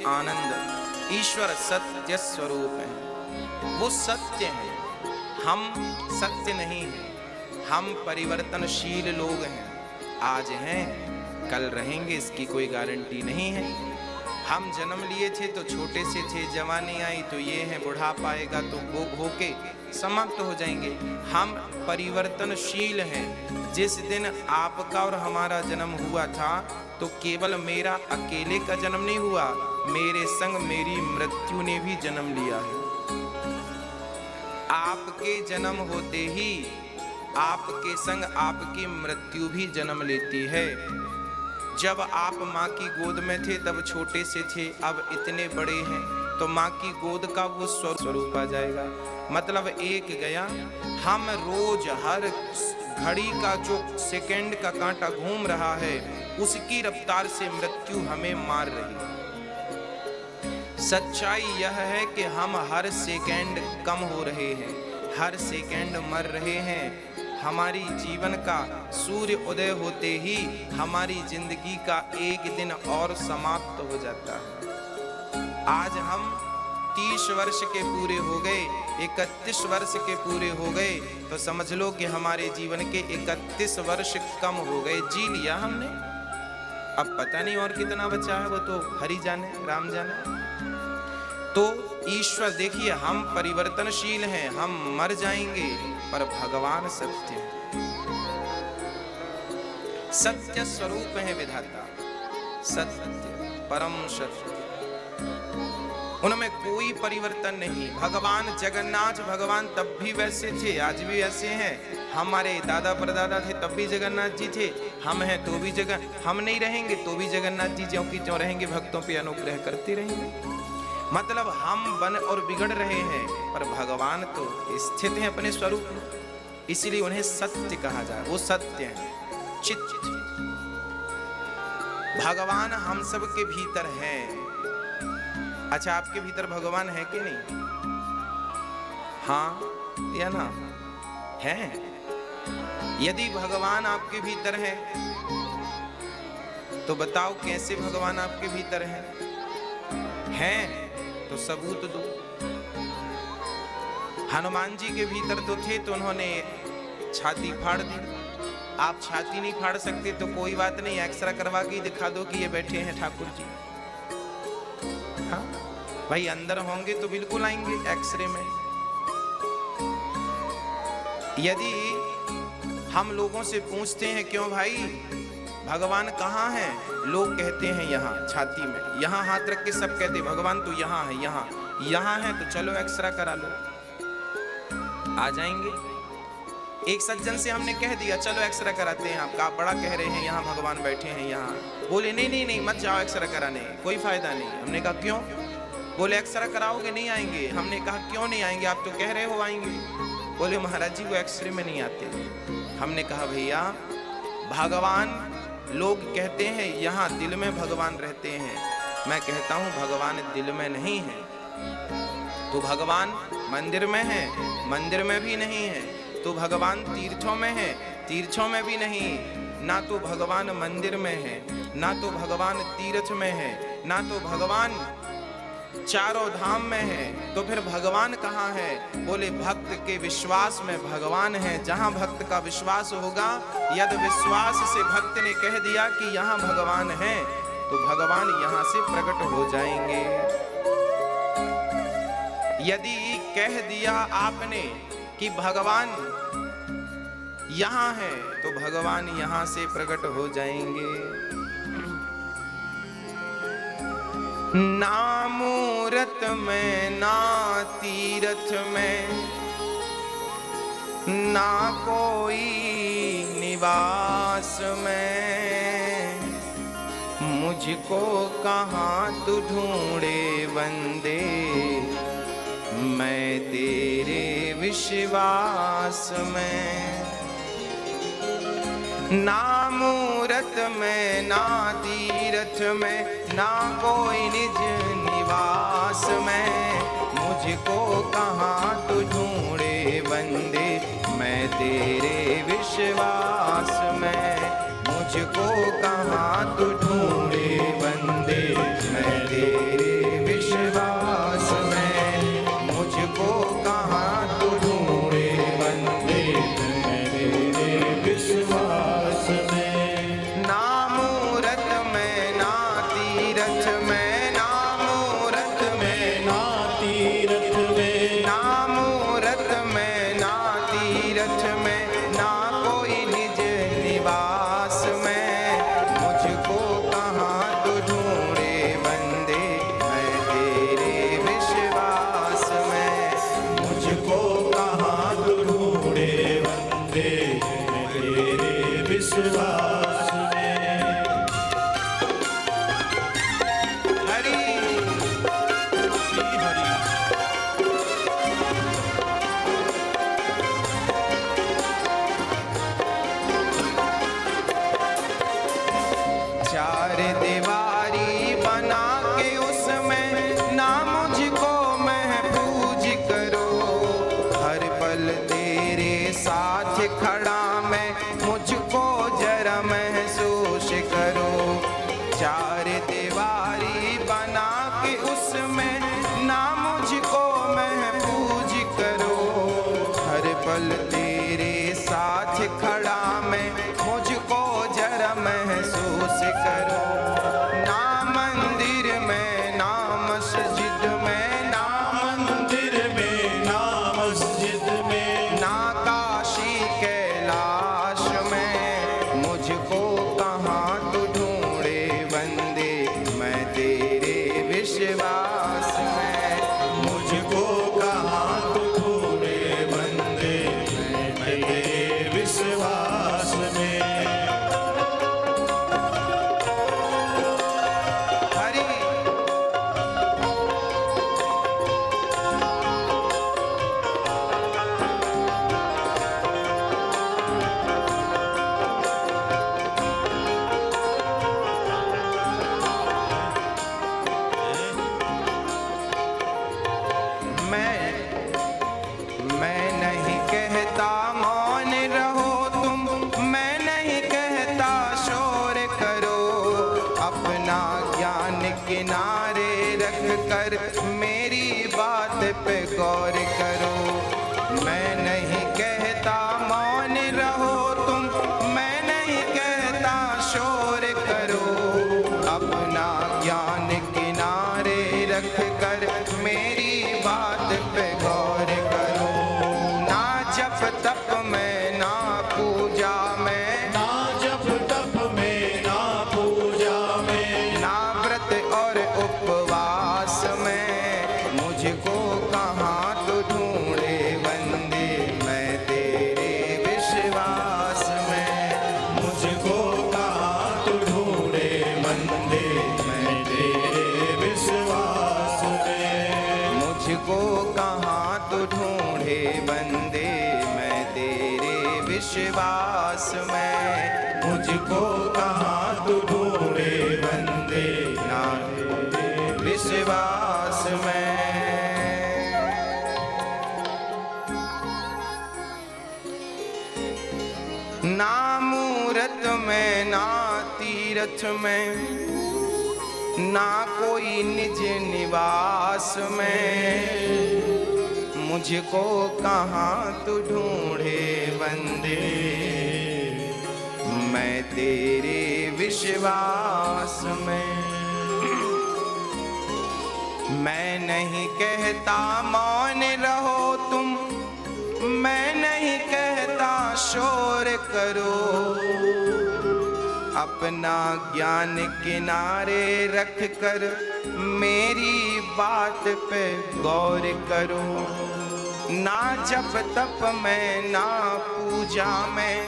आनंद। ईश्वर सत्य स्वरूप है, वो सत्य है, हम सत्य नहीं हैं। हम परिवर्तनशील लोग हैं, आज हैं कल रहेंगे इसकी कोई गारंटी नहीं है। हम जन्म लिए थे तो छोटे से थे, जवानी आई तो ये है, बुढ़ापा आएगा तो वो होके समाप्त हो जाएंगे। हम परिवर्तनशील हैं। जिस दिन आपका और हमारा जन्म हुआ था तो केवल मेरा अकेले का जन्म नहीं हुआ, मेरे संग मेरी मृत्यु ने भी जन्म लिया है। आपके जन्म होते ही आपके संग आपकी मृत्यु भी जन्म लेती है। जब आप माँ की गोद में थे तब छोटे से थे, अब इतने बड़े हैं तो माँ की गोद का वो स्वरूप आ जाएगा। मतलब एक गया, हम रोज हर घड़ी का जो सेकंड का कांटा घूम रहा है उसकी रफ्तार से मृत्यु हमें मार रही है। सच्चाई यह है कि हम हर सेकंड कम हो रहे हैं, हर सेकंड मर रहे हैं। हमारी जीवन का सूर्य उदय होते ही हमारी जिंदगी का एक दिन और समाप्त हो जाता है। आज हम 30 वर्ष के पूरे हो गए, 31 वर्ष के पूरे हो गए, तो समझ लो कि हमारे जीवन के 31 वर्ष कम हो गए, जी लिया हमने। अब पता नहीं और कितना बचा है, वो तो हरि जाने, राम जाने। तो ईश्वर देखिए, हम परिवर्तनशील हैं, हम मर जाएंगे, पर भगवान सत्य है, सत्य स्वरूप है विधाता, सत्य परम सत्य, उनमें कोई परिवर्तन नहीं। भगवान जगन्नाथ भगवान तब भी वैसे थे, आज भी वैसे हैं। हमारे दादा परदादा थे तब भी जगन्नाथ जी थे, हम हैं तो भी हम नहीं रहेंगे तो भी जगन्नाथ जी ज्यों की त्यों रहेंगे, भक्तों पे अनुग्रह करते रहेंगे। मतलब हम बन और बिगड़ रहे हैं, पर भगवान तो स्थित हैं अपने स्वरूप में, इसीलिए उन्हें सत्य कहा जाए। वो सत्य है, चित्त। भगवान हम सब के भीतर है। अच्छा, आपके भीतर भगवान है कि नहीं? हाँ या ना? है। यदि भगवान आपके भीतर है तो बताओ कैसे भगवान आपके भीतर है? हैं तो सबूत दो। हनुमान जी के भीतर तो थे तो उन्होंने छाती फाड़ दी। आप छाती नहीं फाड़ सकते तो कोई बात नहीं, एक्सरा करवा के दिखा दो कि ये बैठे हैं ठाकुर जी। हाँ भाई, अंदर होंगे तो बिल्कुल आएंगे एक्सरे में। यदि हम लोगों से पूछते हैं क्यों भाई भगवान कहाँ है, लोग कहते हैं यहाँ छाती में, यहाँ हाथ रख के सब कहते भगवान तो यहाँ है, यहाँ है, तो चलो एक्सरा करा लो, आ जाएंगे। एक सज्जन से हमने कह दिया चलो एक्सरा कराते हैं आपका, आप बड़ा कह रहे हैं यहाँ भगवान बैठे हैं यहाँ। बोले नहीं मत जाओ एक्सरा कराने, कोई फायदा नहीं। हमने कहा क्यों? बोले एक्सरा कराओगे नहीं आएंगे। हमने कहा क्यों नहीं आएंगे, आप तो कह रहे हो आएंगे। बोले महाराज जी वो एक्सरे में नहीं आते। हमने कहा भैया भगवान, लोग कहते हैं यहाँ दिल में भगवान रहते हैं, मैं कहता हूँ भगवान दिल में नहीं है। तो भगवान मंदिर में है, मंदिर में भी नहीं है। तो भगवान तीर्थों में है, तीर्थों में भी नहीं। ना तो भगवान मंदिर में है, ना तो भगवान तीर्थ में है, ना तो भगवान चारों धाम में है। तो फिर भगवान कहाँ है? बोले भक्त के विश्वास में भगवान है। जहाँ भक्त का विश्वास होगा, यदि विश्वास से भक्त ने कह दिया कि यहाँ भगवान है, तो भगवान यहाँ से प्रकट हो जाएंगे। यदि कह दिया आपने कि भगवान यहाँ है, तो भगवान यहाँ से प्रकट हो जाएंगे। ना मूरत में, ना तीरथ में, ना कोई निवास में, मुझको कहाँ तू ढूंढे बंदे, मैं तेरे विश्वास में। ना मूरत में, ना तीरथ में, ना कोई निज निवास में, मुझको कहाँ तू ढूंढे बंदे, मैं तेरे विश्वास में। मुझको कहाँ तू ढूंढे बंदे, मैं तेरे किनारे रख कर मेरी बात पे गौर करो। मैं नहीं कहता मौन रहो तुम, मैं नहीं कहता शोर करो। अपना ज्ञान किनारे रख कर मेरी बात पे गौर करो। ना जप तप में ना पूजा में, ना जप तप में ना पूजा में, ना व्रत और उपवास में, मुझको कहाँ तो ढूंढे बंदे मैं तेरे विश्वास में। मुझको कहाँ तू ढूंढे बंदे मैं तेरे विश्वास में। मुझको कहाँ तो ढूंढे बंदे मैं तेरे विश्वास में। मुझको कहाँ तू ढूंढे बंदे ना तेरे विश्वास में। ना मूरत में ना तीरथ में, ना कोई निज निवास में, मुझको कहाँ तू ढूंढे बंदे मैं तेरे विश्वास में। मैं नहीं कहता मौन रहो तुम, मैं नहीं कहता शोर करो। अपना ज्ञान किनारे रख कर मेरी बात पे गौर करो। ना जप तप में ना पूजा में,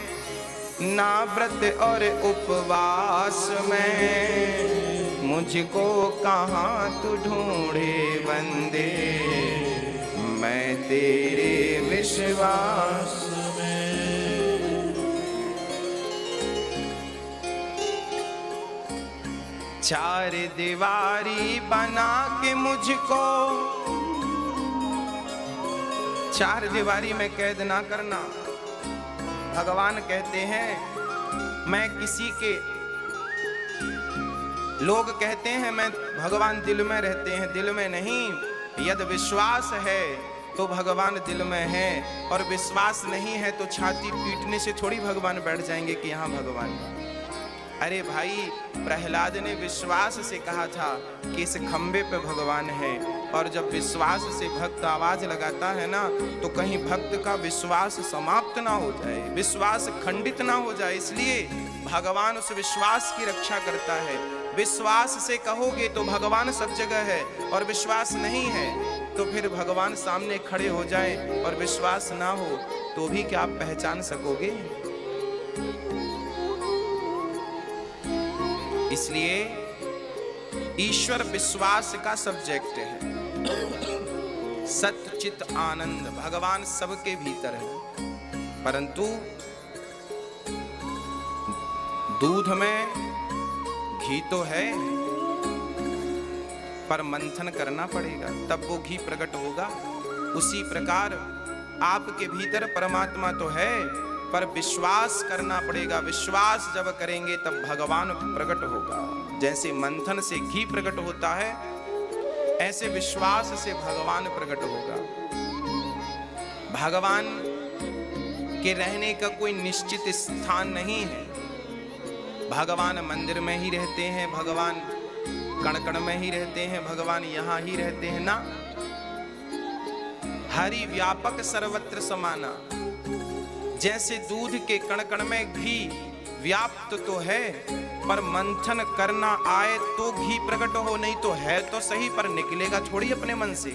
ना व्रत और उपवास में, मुझको कहाँ तू ढूंढे बंदे मैं तेरे विश्वास में। चार दीवारी बना के मुझको, चार दीवारी में कैद ना करना। भगवान कहते हैं मैं किसी के, लोग कहते हैं मैं भगवान दिल में रहते हैं, दिल में नहीं। यदि विश्वास है तो भगवान दिल में है, और विश्वास नहीं है तो छाती पीटने से थोड़ी भगवान बैठ जाएंगे कि यहाँ भगवान है। अरे भाई, प्रहलाद ने विश्वास से कहा था कि इस खंबे पे भगवान है, और जब विश्वास से भक्त आवाज लगाता है ना, तो कहीं भक्त का विश्वास समाप्त ना हो जाए, विश्वास खंडित ना हो जाए, इसलिए भगवान उस विश्वास की रक्षा करता है। विश्वास से कहोगे तो भगवान सब जगह है, और विश्वास नहीं है तो फिर भगवान सामने खड़े हो जाए और विश्वास ना हो तो भी क्या आप पहचान सकोगे? इसलिए ईश्वर विश्वास का सब्जेक्ट है। सत्य चित आनंद, भगवान सबके भीतर है, परंतु दूध में घी तो है, पर मंथन करना पड़ेगा तब वो घी प्रकट होगा। उसी प्रकार आपके भीतर परमात्मा तो है, पर विश्वास करना पड़ेगा। विश्वास जब करेंगे तब भगवान प्रकट होगा। जैसे मंथन से घी प्रकट होता है, ऐसे विश्वास से भगवान प्रकट होगा। भगवान के रहने का कोई निश्चित स्थान नहीं है। भगवान मंदिर में ही रहते हैं, भगवान कण कण में ही रहते हैं, भगवान यहाँ ही रहते हैं ना। हरि व्यापक सर्वत्र समाना। जैसे दूध के कण कण में घी व्याप्त तो है, पर मंथन करना आए तो घी प्रकट हो, नहीं तो है तो सही पर निकलेगा थोड़ी अपने मन से।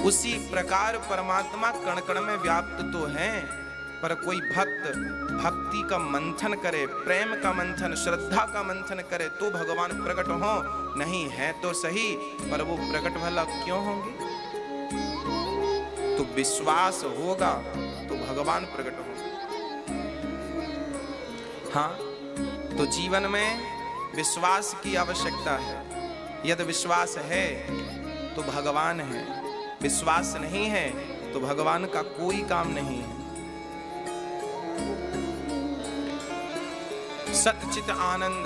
उसी प्रकार परमात्मा कण कण में व्याप्त तो है, पर कोई भक्त भक्ति का मंथन करे, प्रेम का मंथन, श्रद्धा का मंथन करे तो भगवान प्रकट हो। नहीं है तो सही, पर वो प्रकट भला क्यों होंगे? तो विश्वास होगा तो भगवान प्रकट होंगे। हाँ, तो जीवन में विश्वास की आवश्यकता है। यदि विश्वास है तो भगवान है, विश्वास नहीं है तो भगवान का कोई काम नहीं है। सच्चित आनंद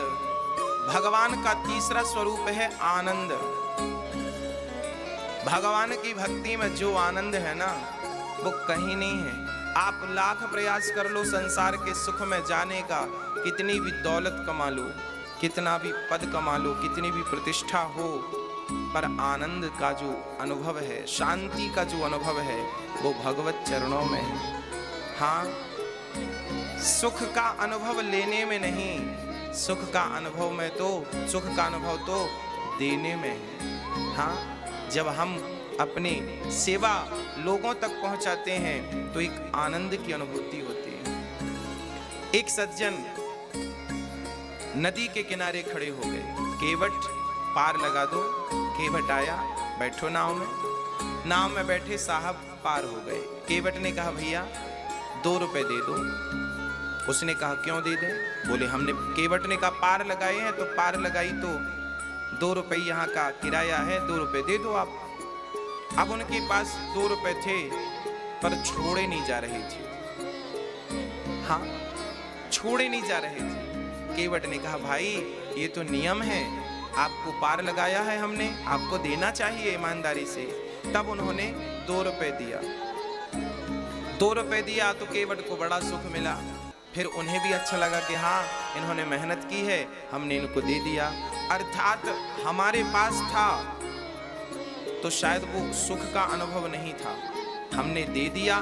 भगवान का तीसरा स्वरूप है आनंद। भगवान की भक्ति में जो आनंद है ना, वो कहीं नहीं है। आप लाख प्रयास कर लो संसार के सुख में जाने का, कितनी भी दौलत कमा लो, कितना भी पद कमा लो, कितनी भी प्रतिष्ठा हो, पर आनंद का जो अनुभव है, शांति का जो अनुभव है, वो भगवत चरणों में है। हाँ, सुख का अनुभव लेने में नहीं, सुख का अनुभव में तो, सुख का अनुभव तो देने में है। हाँ, जब हम अपनी सेवा लोगों तक पहुंचाते हैं तो एक आनंद की अनुभूति होती है। एक सज्जन नदी के किनारे खड़े हो गए, केवट पार लगा दो। केवट आया, बैठो नाव में। नाव में बैठे साहब पार हो गए। केवट ने कहा भैया 2 रुपए दे दो। उसने कहा क्यों दे दे? बोले हमने, केवट ने कहा पार लगाए हैं तो पार लगाई तो 2 रुपए यहाँ का किराया है, 2 रुपए दे दो आप। अब उनके पास 2 रुपए थे पर छोड़े नहीं जा रहे थे। हाँ, छोड़े नहीं जा रहे थे। केवट ने कहा भाई ये तो नियम है, आपको पार लगाया है हमने, आपको देना चाहिए ईमानदारी से। तब उन्होंने 2 रुपए दिया। 2 रुपए दिया तो केवट को बड़ा सुख मिला। फिर उन्हें भी अच्छा लगा कि हाँ इन्होंने मेहनत की है, हमने इनको दे दिया। अर्थात हमारे पास था तो शायद वो सुख का अनुभव नहीं था, हमने दे दिया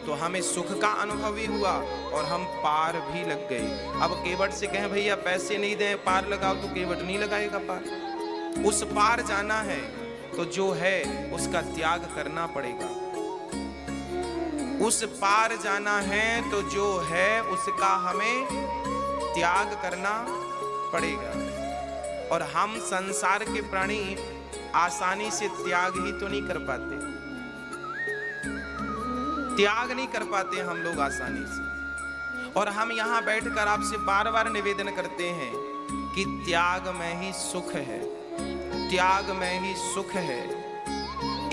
तो हमें सुख का अनुभव भी हुआ और हम पार भी लग गए। अब केवट से कहें भैया पैसे नहीं दें पार लगाओ, तो केवट नहीं लगाएगा पार। उस पार जाना है तो जो है उसका त्याग करना पड़ेगा। उस पार जाना है तो जो है उसका हमें त्याग करना पड़ेगा। और हम संसार के प्राणी आसानी से त्याग ही तो नहीं कर पाते, त्याग नहीं कर पाते हम लोग आसानी से। और हम यहाँ बैठकर आपसे बार बार निवेदन करते हैं कि त्याग में ही सुख है, त्याग में ही सुख है।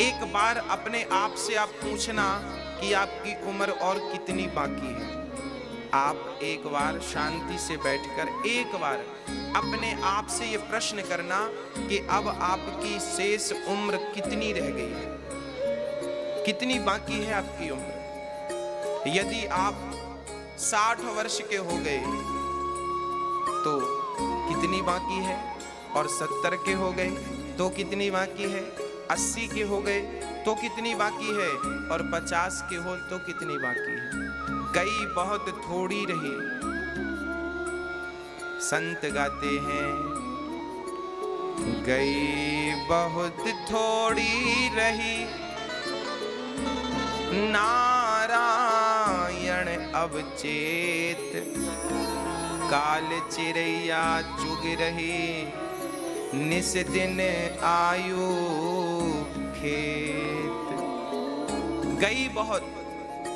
एक बार अपने आप से आप पूछना कि आपकी उम्र और कितनी बाकी है। आप एक बार शांति से बैठकर एक बार अपने आप से ये प्रश्न करना कि अब आपकी शेष उम्र कितनी रह गई है, कितनी बाकी है आपकी उम्र। यदि आप 60 वर्ष के हो गए तो कितनी बाकी है, और 70 के हो गए तो कितनी बाकी है, 80 के हो गए तो कितनी बाकी है, और 50 के हो तो कितनी बाकी है। गई बहुत थोड़ी रही। संत गाते हैं गई बहुत थोड़ी रही, नारायण अब चेत, काल चिरैया चुग रही, निस दिन आयु खेत। गई बहुत,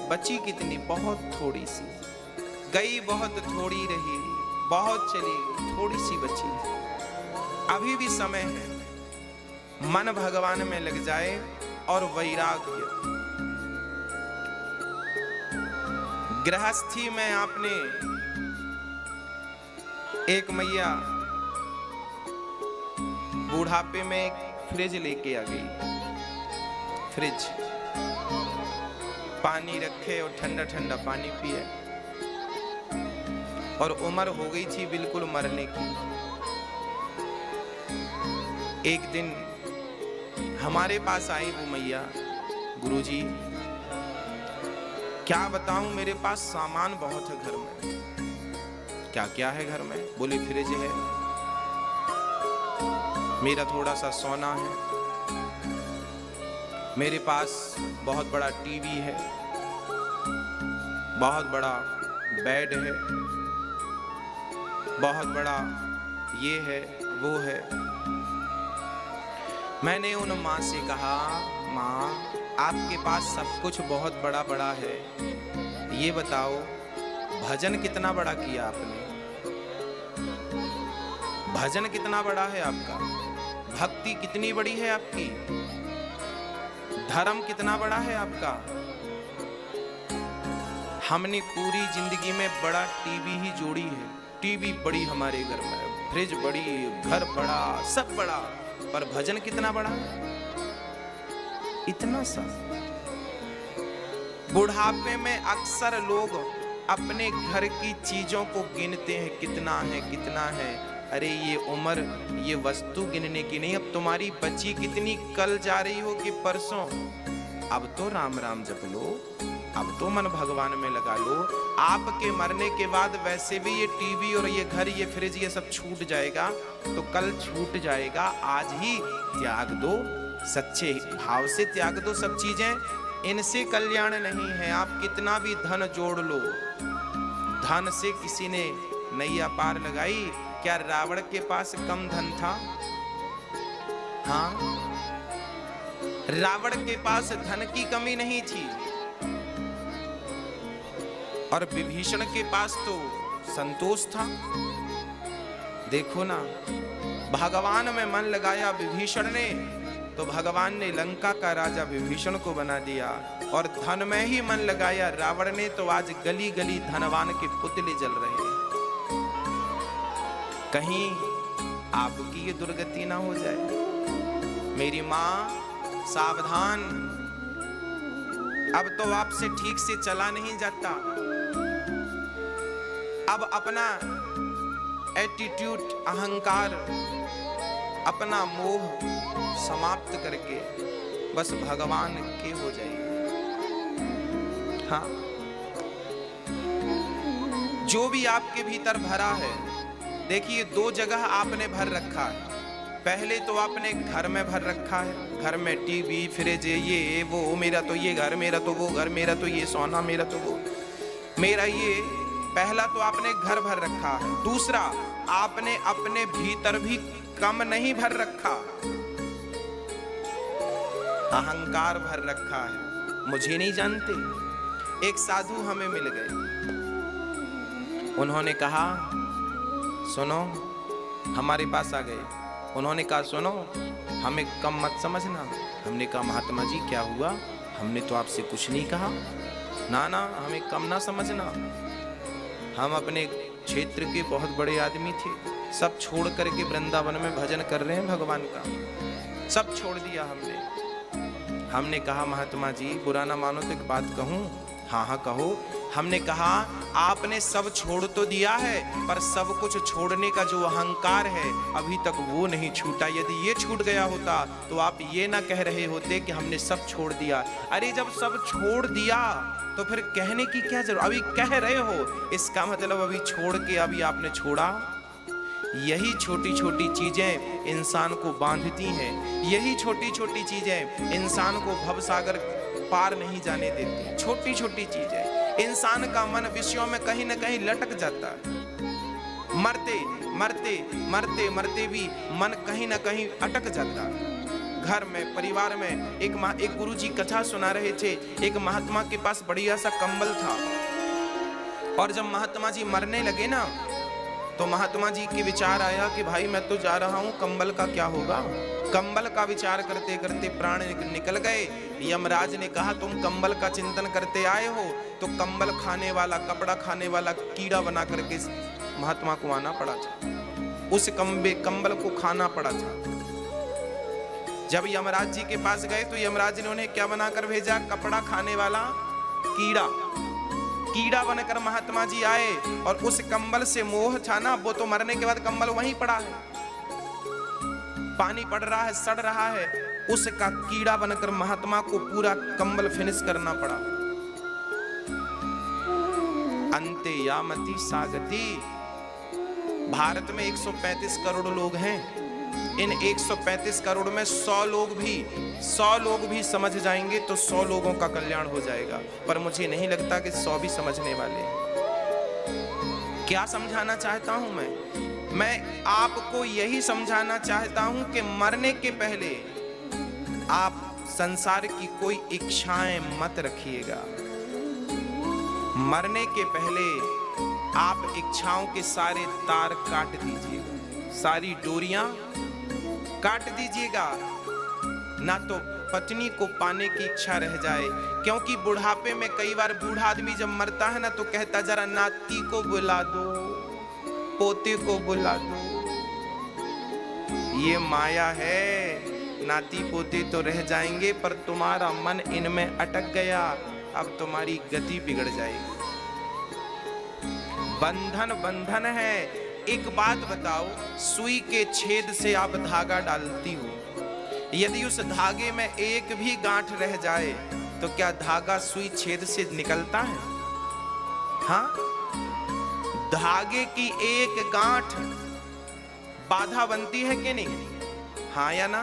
बची कितनी, बहुत थोड़ी सी। गई बहुत थोड़ी रही, बहुत चली, थोड़ी सी बची। अभी भी समय है, मन भगवान में लग जाए और वैराग्य। गृहस्थी में आपने एक मैया बुढ़ापे में एक फ्रिज लेके आ गई। फ्रिज, पानी रखे और ठंडा ठंडा पानी पिए, और उम्र हो गई थी बिल्कुल मरने की। एक दिन हमारे पास आई वो मैया, गुरुजी क्या बताऊं, मेरे पास सामान बहुत है घर में। क्या क्या है घर में? बोले फ्रिज है, मेरा थोड़ा सा सोना है, मेरे पास बहुत बड़ा टीवी है, बहुत बड़ा बेड है, बहुत बड़ा ये है वो है। मैंने उन माँ से कहा, माँ आपके पास सब कुछ बहुत बड़ा बड़ा है, ये बताओ भजन कितना बड़ा किया आपने? भजन कितना बड़ा है आपका? भक्ति कितनी बड़ी है आपकी? धर्म कितना बड़ा है आपका? हमने पूरी जिंदगी में बड़ा टीवी ही जोड़ी है, टीवी बड़ी हमारे घर में, फ्रिज बड़ी, घर बड़ा, सब बड़ा, पर भजन कितना बड़ा? इतना सा। बुढ़ापे में अक्सर लोग अपने घर की चीजों को गिनते हैं, कितना है कितना है। अरे ये उम्र, ये वस्तु गिनने की नहीं। अब तुम्हारी बच्ची कितनी कल जा रही हो कि परसों, अब तो राम राम जप लो, अब तो मन भगवान में लगा लो। आपके मरने के बाद वैसे भी ये टीवी और ये घर, ये फ्रिज, ये सब छूट जाएगा, तो कल छूट जाएगा। आज ही त्याग दो, सच्चे भाव से त्याग दो सब चीजें। इनसे कल्याण नहीं है। आप कितना भी धन जोड़ लो, धन से किसी ने नैया पार लगाई? क्या रावण के पास कम धन था? हाँ, रावण के पास धन की कमी नहीं थी, और विभीषण के पास तो संतोष था। देखो ना, भगवान में मन लगाया विभीषण ने, तो भगवान ने लंका का राजा विभीषण को बना दिया। और धन में ही मन लगाया रावण ने, तो आज गली गली धनवान के पुतले जल रहे हैं। कहीं आपकी ये दुर्गति ना हो जाए। मेरी माँ सावधान, अब तो आपसे ठीक से चला नहीं जाता। अब अपना एटीट्यूड, अहंकार, अपना मोह समाप्त करके बस भगवान के हो जाइए। हाँ, जो भी आपके भीतर भरा है, देखिए दो जगह आपने भर रखा है। पहले तो आपने घर में भर रखा है, घर में टीवी, फ्रिज, ये वो, मेरा तो ये घर, मेरा तो वो घर, मेरा तो ये सोना, मेरा तो वो, मेरा ये। पहला तो आपने घर भर रखा है। दूसरा, आपने अपने भीतर भी कम नहीं भर रखा, अहंकार भर रखा है। मुझे नहीं जानते। एक साधु हमें मिल गए, उन्होंने कहा सुनो, हमारे पास आ गए। उन्होंने कहा सुनो, हमें कम मत समझना। हमने कहा महात्मा जी क्या हुआ? हमने तो आपसे कुछ नहीं कहा। ना ना, हमें कम ना समझना, हम अपने क्षेत्र के बहुत बड़े आदमी थे, सब छोड़ करके वृंदावन में भजन कर रहे हैं भगवान का, सब छोड़ दिया हमने। हमने कहा महात्मा जी बुरा ना मानो तो एक बात कहूं? हाँ हाँ कहो। हमने कहा आपने सब छोड़ तो दिया है, पर सब कुछ छोड़ने का जो अहंकार है अभी तक वो नहीं छूटा। यदि ये छूट गया होता तो आप ये ना कह रहे होते कि हमने सब छोड़ दिया। अरे जब सब छोड़ दिया तो फिर कहने की क्या जरूरत? अभी कह रहे हो, इसका मतलब अभी छोड़ के अभी आपने छोड़ा। यही छोटी छोटी चीजें इंसान को बांधती हैं, यही छोटी छोटी चीजें इंसान को भवसागर पार नहीं जाने देती। छोटी छोटी चीजें, इंसान का मन विषयों में कहीं ना कहीं लटक जाता है। मरते मरते मरते मरते भी मन कहीं ना कहीं अटक जाता है। घर में, परिवार में, एक गुरुजी कथा सुना रहे थे। एक महात्मा के पास बढ़िया सा कंबल था, और जब महात्मा जी मरने लगे ना, तो महात्मा जी के विचार आया कि भाई मैं तो जा रहा हूं, कंबल का क्या होगा। कंबल का विचार करते करते प्राण निकल गए। यमराज ने कहा तुम कंबल का चिंतन करते आए हो, तो कंबल खाने वाला, कपड़ा खाने वाला कीड़ा बना करके महात्मा को आना पड़ा था, उस कंबल को खाना पड़ा था। जब यमराज जी के पास गए तो यमराज ने उन्हें क्या बनाकर भेजा? कपड़ा खाने वाला कीड़ा। कीड़ा बनकर महात्मा जी आए, और उस कंबल से मोह था ना, वो तो मरने के बाद कंबल वहीं पड़ा है, पानी पड़ रहा है, सड़ रहा है, उसका कीड़ा बनकर महात्मा को पूरा कंबल फिनिश करना पड़ा। अंते यामति सागति। भारत में 135 करोड़ लोग हैं। इन 135 करोड़ में 100 लोग भी समझ जाएंगे तो 100 लोगों का कल्याण हो जाएगा। पर मुझे नहीं लगता कि 100 भी समझने वाले हैं। क्या समझाना चाहता हूं मैं आपको यही समझाना चाहता हूं कि मरने के पहले आप संसार की कोई इच्छाएं मत रखिएगा। मरने के पहले आप इच्छाओं के सारे तार काट दीजिएगा, सारी डोरियां काट दीजिएगा, ना तो पत्नी को पाने की इच्छा रह जाए। क्योंकि बुढ़ापे में कई बार बूढ़ा आदमी जब मरता है ना, तो कहता जरा नाती को बुला दो, पोते को बुला दो, ये माया है, नाती पोते तो रह जाएंगे पर तुम्हारा मन इनमें अटक गया, अब तुम्हारी गति बिगड़ जाएगी। बंधन बंधन है। एक बात बताओ, सुई के छेद से आप धागा डालती हो, यदि उस धागे में एक भी गांठ रह जाए तो क्या धागा सुई छेद से निकलता है? हाँ, धागे की एक गांठ बाधा बनती है कि नहीं? हाँ या ना?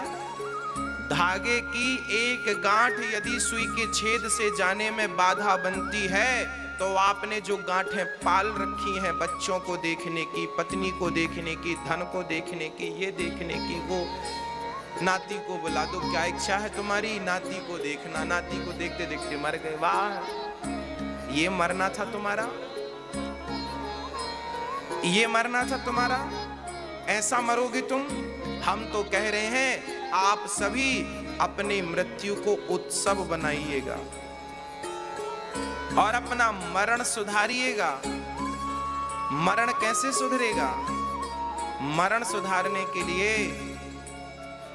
धागे की एक गांठ यदि सुई के छेद से जाने में बाधा बनती है तो आपने जो गांठें पाल रखी हैं बच्चों को देखने की, पत्नी को देखने की, धन को देखने की, ये देखने की, वो नाती को बुला दो, क्या इच्छा है तुम्हारी? नाती को देखना। नाती को देखते देखते मर गए। वाह, ये मरना था तुम्हारा, ये मरना था तुम्हारा, ऐसा मरोगे तुम? हम तो कह रहे हैं आप सभी अपनी मृत्यु को उत्सव बनाइएगा और अपना मरण सुधारिएगा। मरण कैसे सुधरेगा? मरण सुधारने के लिए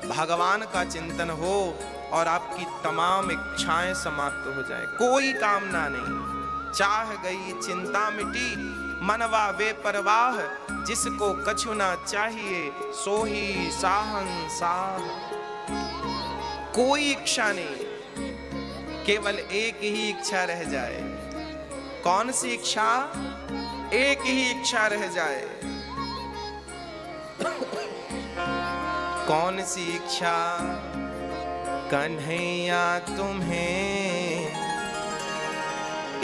भगवान का चिंतन हो और आपकी तमाम इच्छाएं समाप्त हो जाए, कोई कामना नहीं। चाह गई चिंता मिटी, मनवा वे परवाह, जिसको कछु ना चाहिए सो ही साहंसाह। कोई इच्छा नहीं, केवल एक ही इच्छा रह जाए। कौन सी इच्छा? एक ही इच्छा रह जाए। कौन सी इच्छा? कन्हैया तुम्हें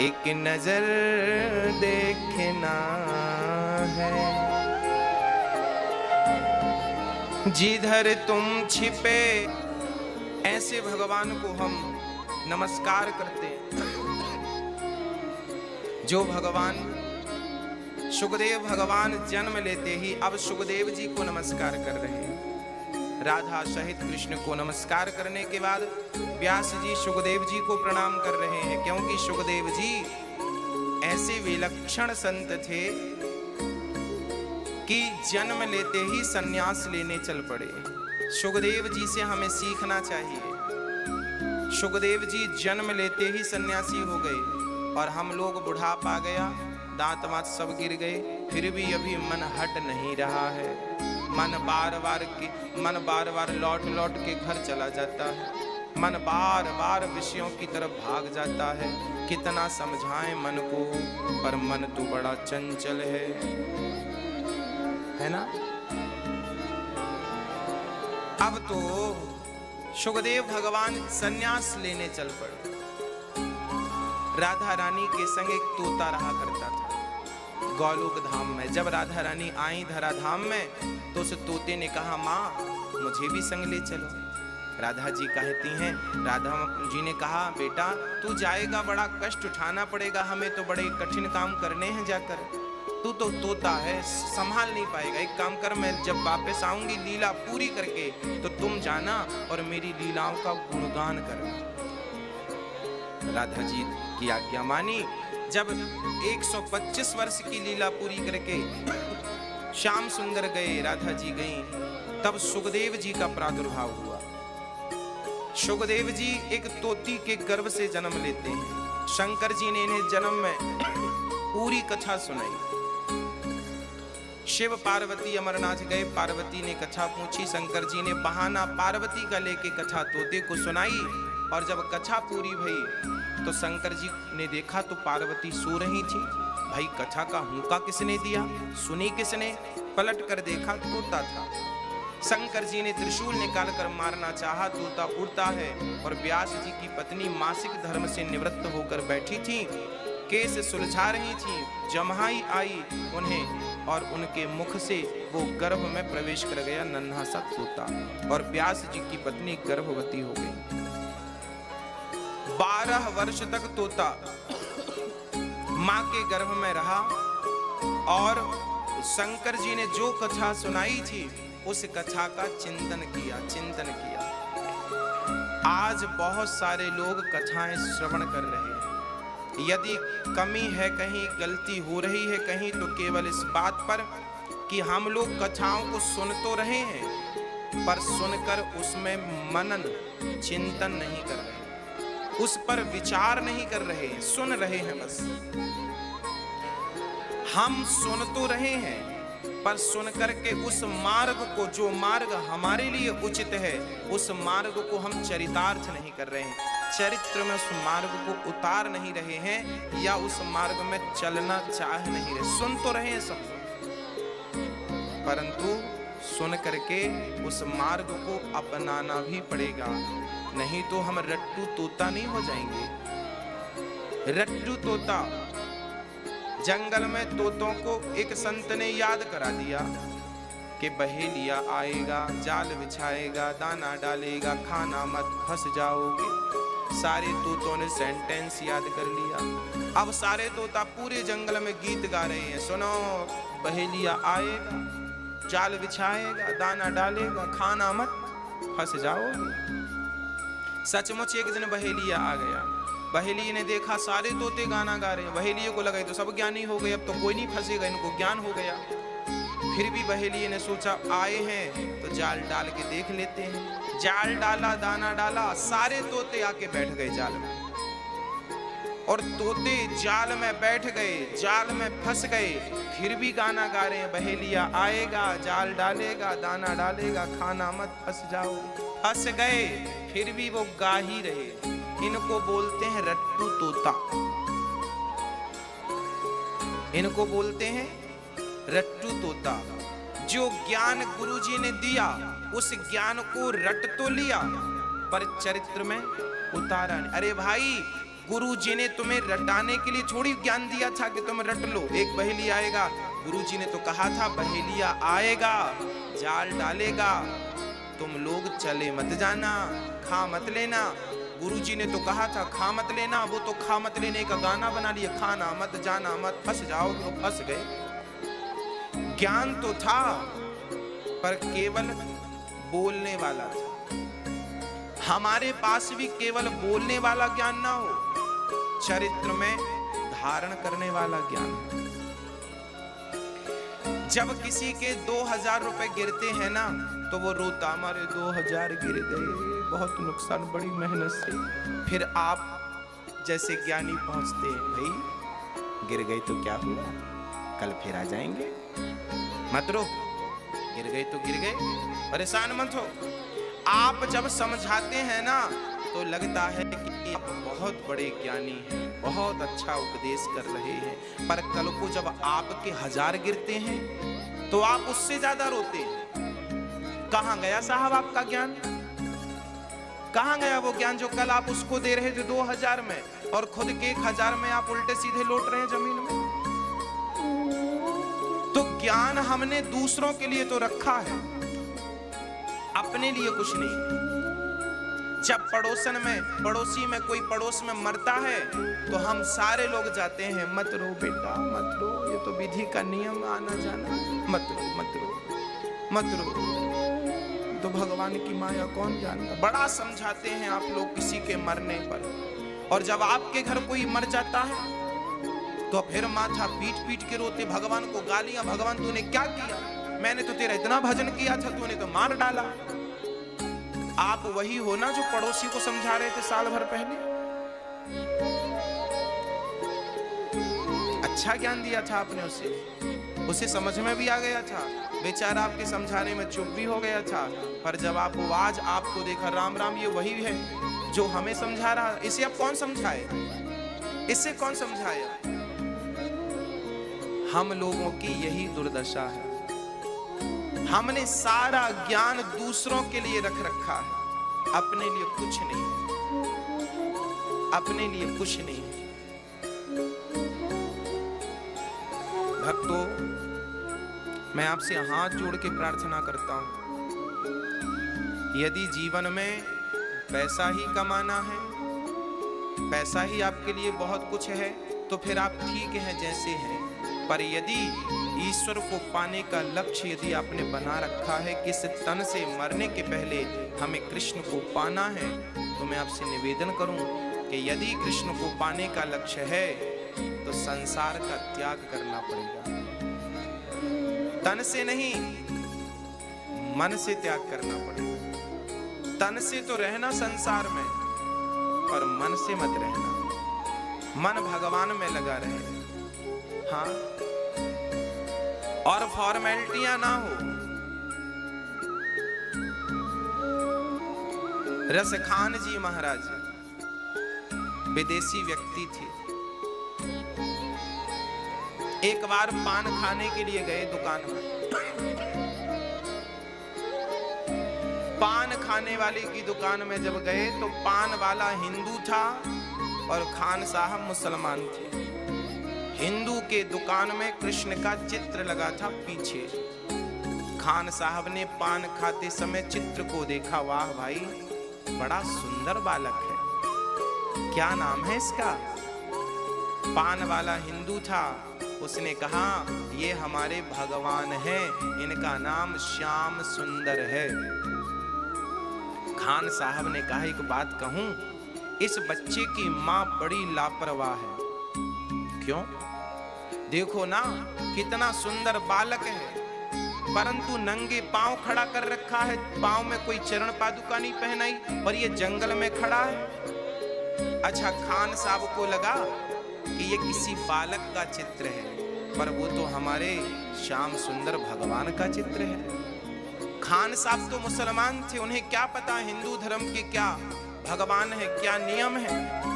एक नजर देखना है, जिधर तुम छिपे। ऐसे भगवान को हम नमस्कार करते हैं। जो भगवान सुखदेव भगवान जन्म लेते ही अब सुखदेव जी को नमस्कार कर रहे हैं। राधा सहित कृष्ण को नमस्कार करने के बाद व्यास जी सुखदेव जी को प्रणाम कर रहे हैं, क्योंकि सुखदेव जी ऐसे विलक्षण संत थे कि जन्म लेते ही सन्यास लेने चल पड़े। सुखदेव जी से हमें सीखना चाहिए। सुखदेव जी जन्म लेते ही सन्यासी हो गए और हम लोग बुढ़ापा आ गया, दांत वांत सब गिर गए, फिर भी अभी मन हट नहीं रहा है। मन बार बार लौट लौट के घर चला जाता है। मन बार बार विषयों की तरफ भाग जाता है। कितना समझाएं मन को, पर मन तो बड़ा चंचल है ना? अब तो सुखदेव भगवान सन्यास लेने चल पड़े। राधा रानी के संग एक तोता रहा करता था गौलोक धाम में। जब राधा रानी आई धरा धाम में तो उस तोते ने कहा, माँ मुझे भी संग ले चलो। राधा जी कहती हैं, राधा जी ने कहा, बेटा तू जाएगा, बड़ा कष्ट उठाना पड़ेगा, हमें तो बड़े कठिन काम करने हैं जाकर। तू तो तोता है, संभाल नहीं पाएगा। एक काम कर, मैं जब वापस आऊंगी लीला पूरी करके तो तुम जाना और मेरी लीलाओं का गुणगान करना। राधा जी की आज्ञा मानी। जब 125 वर्ष की लीला पूरी करके श्याम सुंदर गए, राधा जी गईं, तब सुखदेव जी का प्रादुर्भाव हुआ। सुखदेव जी एक तोती के गर्भ से जन्म लेते हैं। शंकर जी ने इन्हें जन्म में पूरी कथा सुनाई। शिव पार्वती अमरनाथ गए, पार्वती ने कथा पूछी, शंकर जी ने बहाना पार्वती का लेके कथा तोते को सुनाई। और जब कथा पूरी भई तो शंकर जी ने देखा तो पार्वती सो रही थी। भाई कथा का हुक्का किसने दिया, सुनी किसने? पलट कर देखा, तोता था। शंकर जी ने त्रिशूल निकाल कर मारना चाहा, तोता उड़ता है। और व्यास जी की पत्नी मासिक धर्म से निवृत्त होकर बैठी थी, केस सुलझा रही थी। जम्हाई आई उन्हें और उनके मुख से वो गर्भ में प्रवेश कर गया नन्हा सा तोता, और व्यास जी की पत्नी गर्भवती हो गई। 12 वर्ष तक तोता मां के गर्भ में रहा और शंकर जी ने जो कथा सुनाई थी उस कथा का चिंतन किया। आज बहुत सारे लोग कथाएं श्रवण कर रहे हैं। यदि कमी है, कहीं गलती हो रही है कहीं, तो केवल इस बात पर कि हम लोग कथाओं को सुन तो रहे हैं पर सुनकर उसमें मनन चिंतन नहीं कर रहे, उस पर विचार नहीं कर रहे, सुन रहे हैं बस। हम सुन तो रहे हैं, पर सुन करके उस मार्ग को, जो मार्ग हमारे लिए उचित है, उस मार्ग को हम चरितार्थ नहीं कर रहे हैं, चरित्र में उस मार्ग को उतार नहीं रहे हैं, या उस मार्ग में चलना चाह नहीं रहे। सुन तो रहे हैं सब, परंतु सुन करके उस मार्ग को अपनाना भी पड़ेगा, नहीं तो हम रट्टू तोता नहीं हो जाएंगे। रट्टू तोता, जंगल में तोतों को एक संत ने याद करा दिया कि बहेलिया आएगा, जाल बिछाएगा, दाना डालेगा, खाना मत फंस जाओगे। सारे तोतों ने सेंटेंस याद कर लिया। अब सारे तोता पूरे जंगल में गीत गा रहे हैं, सुनो बहेलिया आएगा, जाल बिछाएगा, दाना डालेगा, खाना मत फंस जाओगे। सचमुच एक दिन बहेलिया आ गया। बहेलिये ने देखा सारे तोते गाना गा रहे हैं, बहेलिये को लगा तो सब ज्ञानी हो गए, अब तो कोई नहीं फंसेगा, इनको ज्ञान हो गया। फिर भी बहेलिये ने सोचा आए हैं तो जाल डाल के देख लेते हैं। जाल डाला, दाना डाला, सारे तोते आके बैठ गए जाल में, और तोते जाल में बैठ गए, जाल में फंस गए। फिर भी गाना गा रहे हैं, बहेलिया आएगा, जाल डालेगा, दाना डालेगा, खाना मत फंस जाओ। फंस गए, फिर भी वो गा ही रहे। इनको बोलते हैं रट्टू तोता, इनको बोलते हैं रट्टू तोता। जो ज्ञान गुरुजी ने दिया, उस ज्ञान को रट तो लिया, पर चरित्र में उतारा नहीं। अरे भाई, गुरुजी ने तुम्हें रटाने के लिए थोड़ी ज्ञान दिया था कि तुम रट लो। एक बहेलिया आएगा, गुरुजी ने तो कहा था बहेलिया आएगा, जाल डालेगा, तुम लोग चले मत जाना, खा मत लेना। गुरुजी ने तो कहा था खा मत लेना, वो तो खा मत लेने का गाना बना लिया, खाना मत, जाना मत, फंस जाओ, तो फंस गए। ज्ञान तो था, पर केवल बोलने वाला था। हमारे पास भी केवल बोलने वाला ज्ञान ना हो, चरित्र में धारण करने वाला ज्ञान। जब किसी के 2000 रुपए गिरते हैं ना, तो वो रोता, हमारे 2000 गिर गए, बहुत नुकसान, बड़ी मेहनत से। फिर आप जैसे ज्ञानी पहुंचते हैं, भाई गिर गए तो क्या हुआ, कल फिर आ जाएंगे, मत रो, गिर गए तो गिर गए, परेशान मत हो। आप जब समझाते हैं ना, तो लगता है कि आप बहुत बड़े ज्ञानी हैं, बहुत अच्छा उपदेश कर रहे हैं, पर कल को जब आपके 1000 गिरते हैं, तो आप उससे ज्यादा रोते हैं। कहां गया साहब आपका ज्ञान? कहां गया वो ज्ञान जो कल आप उसको दे रहे थे 2000 में, और खुद के 1000 में आप उल्टे सीधे लौट रहे हैं जमीन में? तो ज्ञान हमने दूसरों के लिए तो रखा है, अपने लिए कुछ नहीं। जब पड़ोसी में कोई पड़ोस में मरता है, तो हम सारे लोग जाते हैं, मत रो बेटा, मत रो, ये तो विधि का नियम, आना जाना, मत रो, मत रो, मत रो, तो भगवान की माया कौन जानता। बड़ा समझाते हैं आप लोग किसी के मरने पर, और जब आपके घर कोई मर जाता है, तो फिर माथा पीट पीट के रोते, भगवान को गालियां, भगवान तूने क्या किया, मैंने तो तेरा इतना भजन किया था, तूने तो मार डाला। आप वही हो ना जो पड़ोसी को समझा रहे थे साल भर पहले। अच्छा ज्ञान दिया था आपने उसे समझ में भी आ गया था, बेचारा आपके समझाने में चुप भी हो गया था। पर जब आप आज आपको देखा, राम राम, ये वही है जो हमें समझा रहा, इसे अब कौन समझाए, इसे कौन समझाया? हम लोगों की यही दुर्दशा है, हमने सारा ज्ञान दूसरों के लिए रख रखा है, अपने लिए कुछ नहीं, अपने लिए कुछ नहीं। भक्तों, मैं आपसे हाथ जोड़ के प्रार्थना करता हूं, यदि जीवन में पैसा ही कमाना है, पैसा ही आपके लिए बहुत कुछ है, तो फिर आप ठीक हैं जैसे हैं। पर यदि ईश्वर को पाने का लक्ष्य यदि आपने बना रखा है कि इस तन से मरने के पहले हमें कृष्ण को पाना है, तो मैं आपसे निवेदन करूं कि यदि कृष्ण को पाने का लक्ष्य है, तो संसार का त्याग करना पड़ेगा। तन से नहीं, मन से त्याग करना पड़ेगा। तन से तो रहना संसार में, पर मन से मत रहना। मन भगवान में लगा रहे, हाँ, और फॉर्मेलिटियां ना हो। रसखान जी महाराज विदेशी व्यक्ति थे। एक बार पान खाने के लिए गए दुकान में। पान खाने वाले की दुकान में जब गए तो पान वाला हिंदू था और खान साहब मुसलमान थे। हिंदू के दुकान में कृष्ण का चित्र लगा था पीछे। खान साहब ने पान खाते समय चित्र को देखा, वाह भाई बड़ा सुंदर बालक है, क्या नाम है इसका? पान वाला हिंदू था, उसने कहा ये हमारे भगवान हैं, इनका नाम श्याम सुंदर है। खान साहब ने कहा एक बात कहूं, इस बच्चे की मां बड़ी लापरवाह है। क्यों? देखो ना कितना सुंदर बालक है, परंतु नंगे पांव खड़ा कर रखा है, पांव में कोई चरण पादुका नहीं पहनाई, और ये जंगल में खड़ा है। अच्छा, खान साहब को लगा कि ये किसी बालक का चित्र है, पर वो तो हमारे श्याम सुंदर भगवान का चित्र है। खान साहब तो मुसलमान थे, उन्हें क्या पता हिंदू धर्म के क्या भगवान है, क्या नियम है।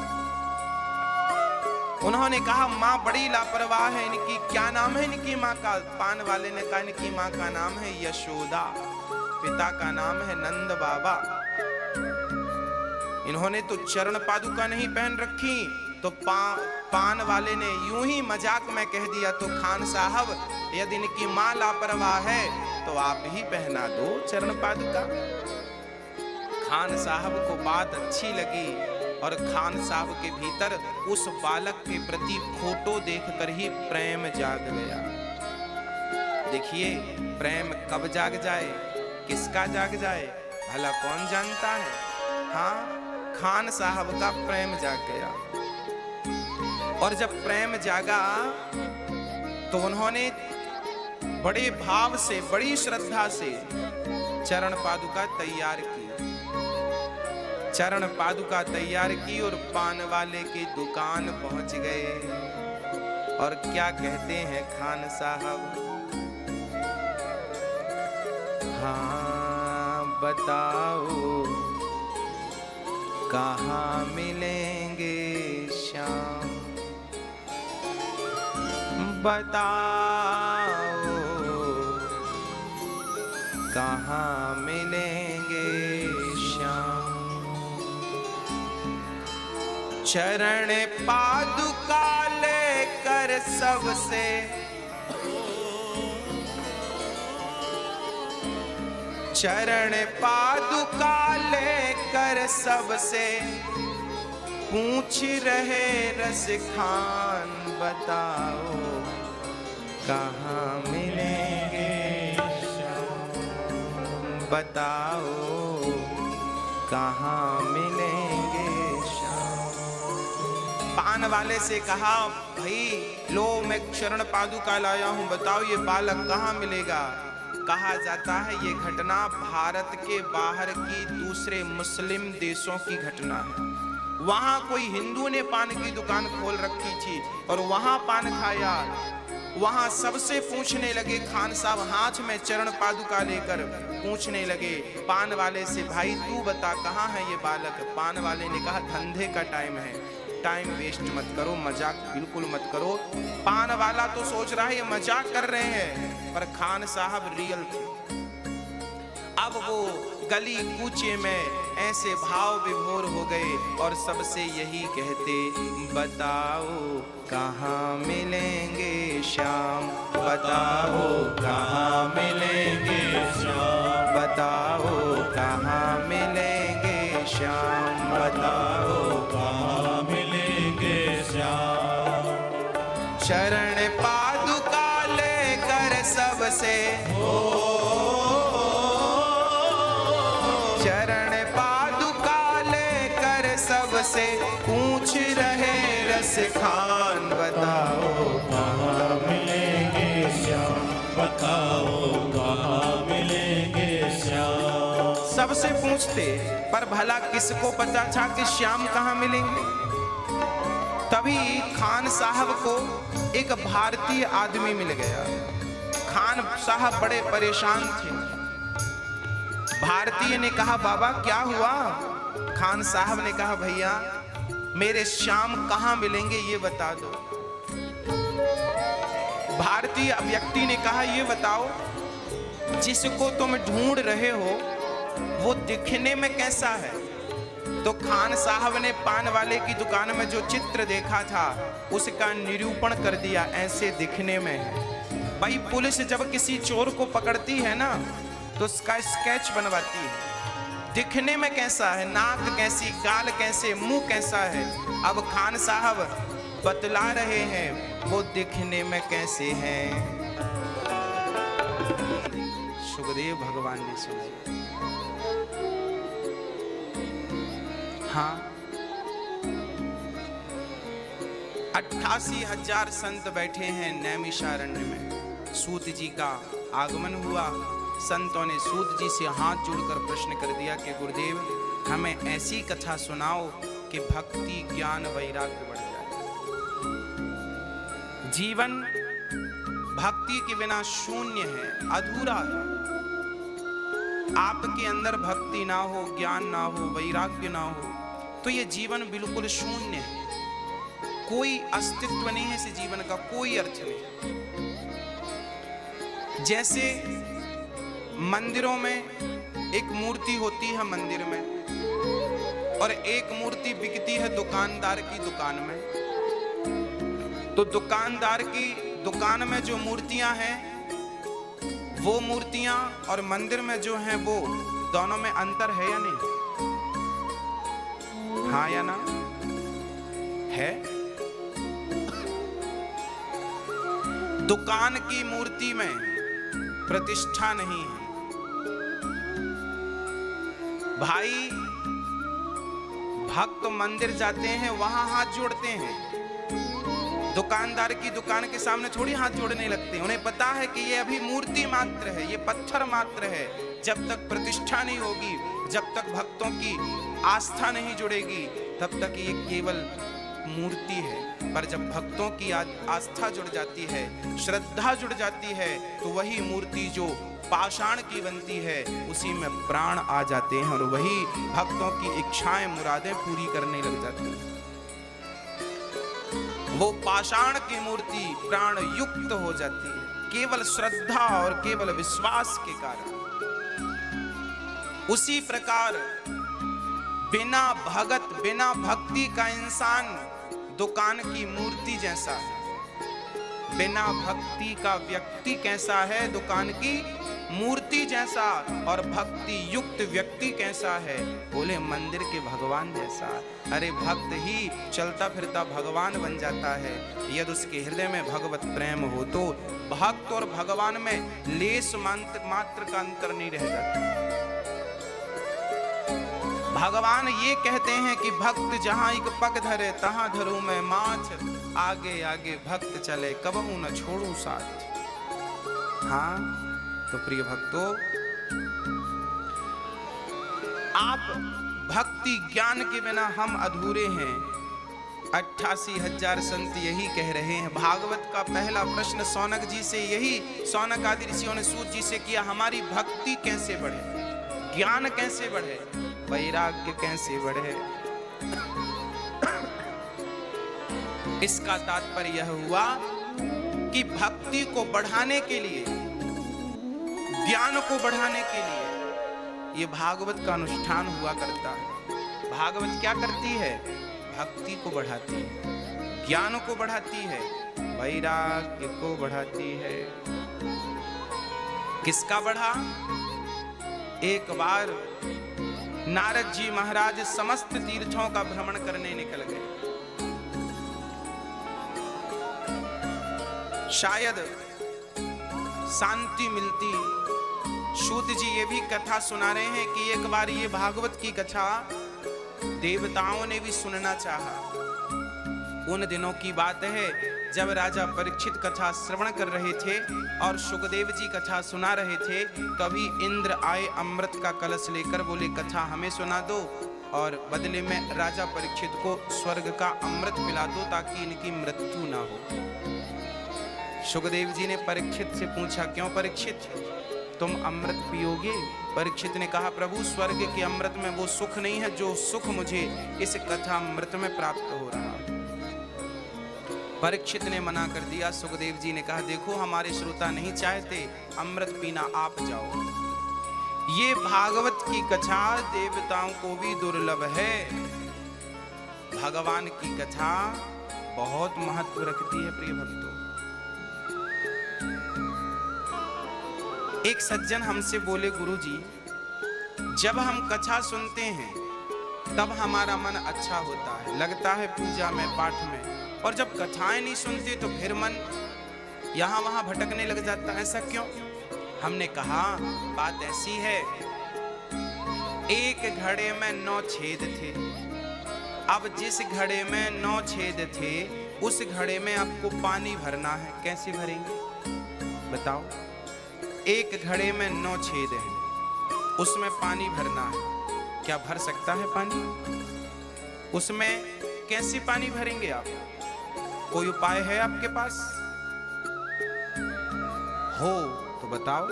उन्होंने कहा माँ बड़ी लापरवाह है, इनकी क्या नाम है इनकी माँ का? पान वाले ने कहा इनकी माँ का नाम है यशोदा, पिता का नाम है नंद बाबा। इन्होंने तो चरण पादुका नहीं पहन रखी, तो पान वाले ने यूं ही मजाक में कह दिया, तो खान साहब यदि इनकी माँ लापरवाह है तो आप ही पहना दो चरण पादुका। खान साहब को बात अच्छी लगी और खान साहब के भीतर उस बालक के प्रति फोटो देखकर ही प्रेम जाग गया। देखिए प्रेम कब जाग जाए, किसका जाग जाए, भला कौन जानता है? हाँ, खान साहब का प्रेम जाग गया। और जब प्रेम जागा तो उन्होंने बड़े भाव से, बड़ी श्रद्धा से चरण पादुका तैयार की। चरण पादुका तैयार की और पान वाले की दुकान पहुंच गए। और क्या कहते हैं खान साहब? हाँ बताओ कहाँ मिलेंगे श्याम, बताओ कहाँ मिलेंगे श्याम। चरण पादुका लेकर सबसे, चरण पादुका लेकर सबसे पूछ रहे रस खान, बताओ कहाँ मिलेंगे श्याम, बताओ कहाँ मिलेंगे श्याम। पान वाले से कहा भाई लो मैं चरण पादुका लाया हूँ, बताओ ये बालक कहाँ मिलेगा? कहा जाता है ये घटना भारत के बाहर की दूसरे मुस्लिम देशों की घटना है। वहां कोई हिंदू ने पान की दुकान खोल रखी थी और वहां पान खाया। वहां सबसे पूछने लगे, खान साहब हाथ में चरण पादुका लेकर पूछने लगे पान वाले से, भाई तू बता कहाँ है ये बालक? पान वाले ने कहा धंधे का टाइम है, टाइम वेस्ट मत करो, मजाक बिल्कुल मत करो। पान वाला तो सोच रहा है ये मजाक कर रहे हैं, पर खान साहब रियल थे। अब वो गली कूचे में ऐसे भाव विभोर हो गए और सबसे यही कहते, बताओ कहाँ मिलेंगे श्याम, बताओ कहाँ मिलेंगे श्याम, बताओ कहाँ मिलेंगे श्याम, बताओ कहाँ मिलेंगे श्याम। चरण पादुका लेकर सबसे, चरण पादुका लेकर सबसे पूछ रहे रस खान, बताओ कहाँ मिलेंगे श्याम, बताओ कहाँ मिलेंगे पूछते, पर भला किसको पता था कि श्याम कहाँ मिलेंगे। तभी खान साहब को एक भारतीय आदमी मिल गया। खान साहब बड़े परेशान थे। भारतीय ने कहा, बाबा क्या हुआ? खान साहब ने कहा, भैया मेरे श्याम कहाँ मिलेंगे ये बता दो। भारतीय व्यक्ति ने कहा, ये बताओ जिसको तुम ढूंढ रहे हो वो दिखने में कैसा है? तो खान साहब ने पान वाले की दुकान में जो चित्र देखा था उसका निरूपण कर दिया, ऐसे दिखने में है। भाई पुलिस जब किसी चोर को पकड़ती है ना तो उसका स्केच बनवाती है, दिखने में कैसा है, नाक कैसी, गाल कैसे, मुंह कैसा है। अब खान साहब बतला रहे हैं वो दिखने में कैसे हैं। सुखदेव भगवान ने सुनाई। हाँ, 88,000 संत बैठे हैं नैमिषारण्य में। सूत जी का आगमन हुआ। संतों ने सूत जी से हाथ जोड़कर प्रश्न कर दिया कि गुरुदेव हमें ऐसी कथा सुनाओ कि भक्ति ज्ञान वैराग्य बढ़ जाए। जीवन भक्ति के बिना शून्य है, अधूरा है। आपके अंदर भक्ति ना हो, ज्ञान ना हो, वैराग्य ना हो तो ये जीवन बिल्कुल शून्य है। कोई अस्तित्व नहीं है इस जीवन का, कोई अर्थ नहीं। जैसे मंदिरों में एक मूर्ति होती है मंदिर में, और एक मूर्ति बिकती है दुकानदार की दुकान में। तो दुकानदार की दुकान में जो मूर्तियां हैं वो मूर्तियां और मंदिर में जो हैं वो दोनों में अंतर है या नहीं? हाँ या ना? है। दुकान की मूर्ति में प्रतिष्ठा नहीं है। भाई भक्त मंदिर जाते हैं वहां हाथ जोड़ते हैं, दुकानदार की दुकान के सामने थोड़ी हाथ जोड़ने लगते। उन्हें पता है कि ये अभी मूर्ति मात्र है, ये पत्थर मात्र है। जब तक प्रतिष्ठा नहीं होगी, जब तक भक्तों की आस्था नहीं जुड़ेगी, तब तक ये केवल मूर्ति है। पर जब भक्तों की आस्था जुड़ जाती है, श्रद्धा जुड़ जाती है, तो वही मूर्ति जो पाषाण की बनती है उसी में प्राण आ जाते हैं और वही भक्तों की इच्छाएं मुरादें पूरी करने लग जाती हैं। वो पाषाण की मूर्ति प्राण युक्त हो जाती है केवल श्रद्धा और केवल विश्वास के कारण। उसी प्रकार बिना भगत बिना भक्ति का इंसान दुकान की मूर्ति जैसा है। बिना भक्ति का व्यक्ति कैसा है? दुकान की मूर्ति जैसा। और भक्ति युक्त व्यक्ति कैसा है? बोले मंदिर के भगवान जैसा। अरे भक्त ही चलता फिरता भगवान बन जाता है यदि उसके हृदय में भगवत प्रेम हो। तो भक्त और भगवान में लेस मात्र का अंतर नहीं रह जाता। भगवान ये कहते हैं कि भक्त जहां एक पग धरे तहां धरूं मैं माछ, आगे आगे भक्त चले कबहू न छोड़ू साथ। हाँ तो प्रिय भक्तों, आप भक्ति ज्ञान के बिना हम अधूरे हैं। 88,000 संत यही कह रहे हैं। भागवत का पहला प्रश्न सौनक जी से यही सौनक आदि ऋषियों ने सूत जी से किया, हमारी भक्ति कैसे बढ़े, ज्ञान कैसे बढ़े, वैराग्य कैसे बढ़े। इसका तात्पर्य यह हुआ कि भक्ति को बढ़ाने के लिए, ज्ञान को बढ़ाने के लिए ये भागवत का अनुष्ठान हुआ करता है। भागवत क्या करती है? भक्ति को बढ़ाती है, ज्ञान को बढ़ाती है, वैराग्य को बढ़ाती है। किसका बढ़ा? एक बार नारद जी महाराज समस्त तीर्थों का भ्रमण करने निकल गए। शायद शांति मिलती। सूत जी ये भी कथा सुना रहे हैं कि एक बार ये भागवत की कथा देवताओं ने भी सुनना चाहा। उन दिनों की बात है जब राजा परीक्षित कथा श्रवण कर रहे थे और सुखदेव जी कथा सुना रहे थे, तभी इंद्र आए अमृत का कलश लेकर, बोले कथा हमें सुना दो और बदले में राजा परीक्षित को स्वर्ग का अमृत पिला दो ताकि इनकी मृत्यु ना हो। सुखदेव जी ने परीक्षित से पूछा, क्यों परीक्षित, तुम अमृत पियोगे? परीक्षित ने कहा, प्रभु स्वर्ग के अमृत में वो सुख नहीं है जो सुख मुझे इस कथा अमृत में प्राप्त हो रहा। परीक्षित ने मना कर दिया। सुखदेव जी ने कहा, देखो हमारे श्रोता नहीं चाहते अमृत पीना, आप जाओ। ये भागवत की कथा देवताओं को भी दुर्लभ है। भगवान की कथा बहुत महत्व रखती है प्रिय भक्तों। एक सज्जन हमसे बोले, गुरुजी जब हम कथा सुनते हैं तब हमारा मन अच्छा होता है, लगता है पूजा में पाठ में, और जब कथाएं नहीं सुनते तो फिर मन यहाँ वहां भटकने लग जाता है, ऐसा क्यों? हमने कहा बात ऐसी है, एक घड़े में 9 छेद थे। अब जिस घड़े में 9 छेद थे उस घड़े में आपको पानी भरना है, कैसे भरेंगे बताओ? एक घड़े में 9 छेद हैं, उसमें पानी भरना है, क्या भर सकता है पानी? उसमें कैसे पानी भरेंगे आप? कोई उपाय है आपके पास? हो तो बताओ।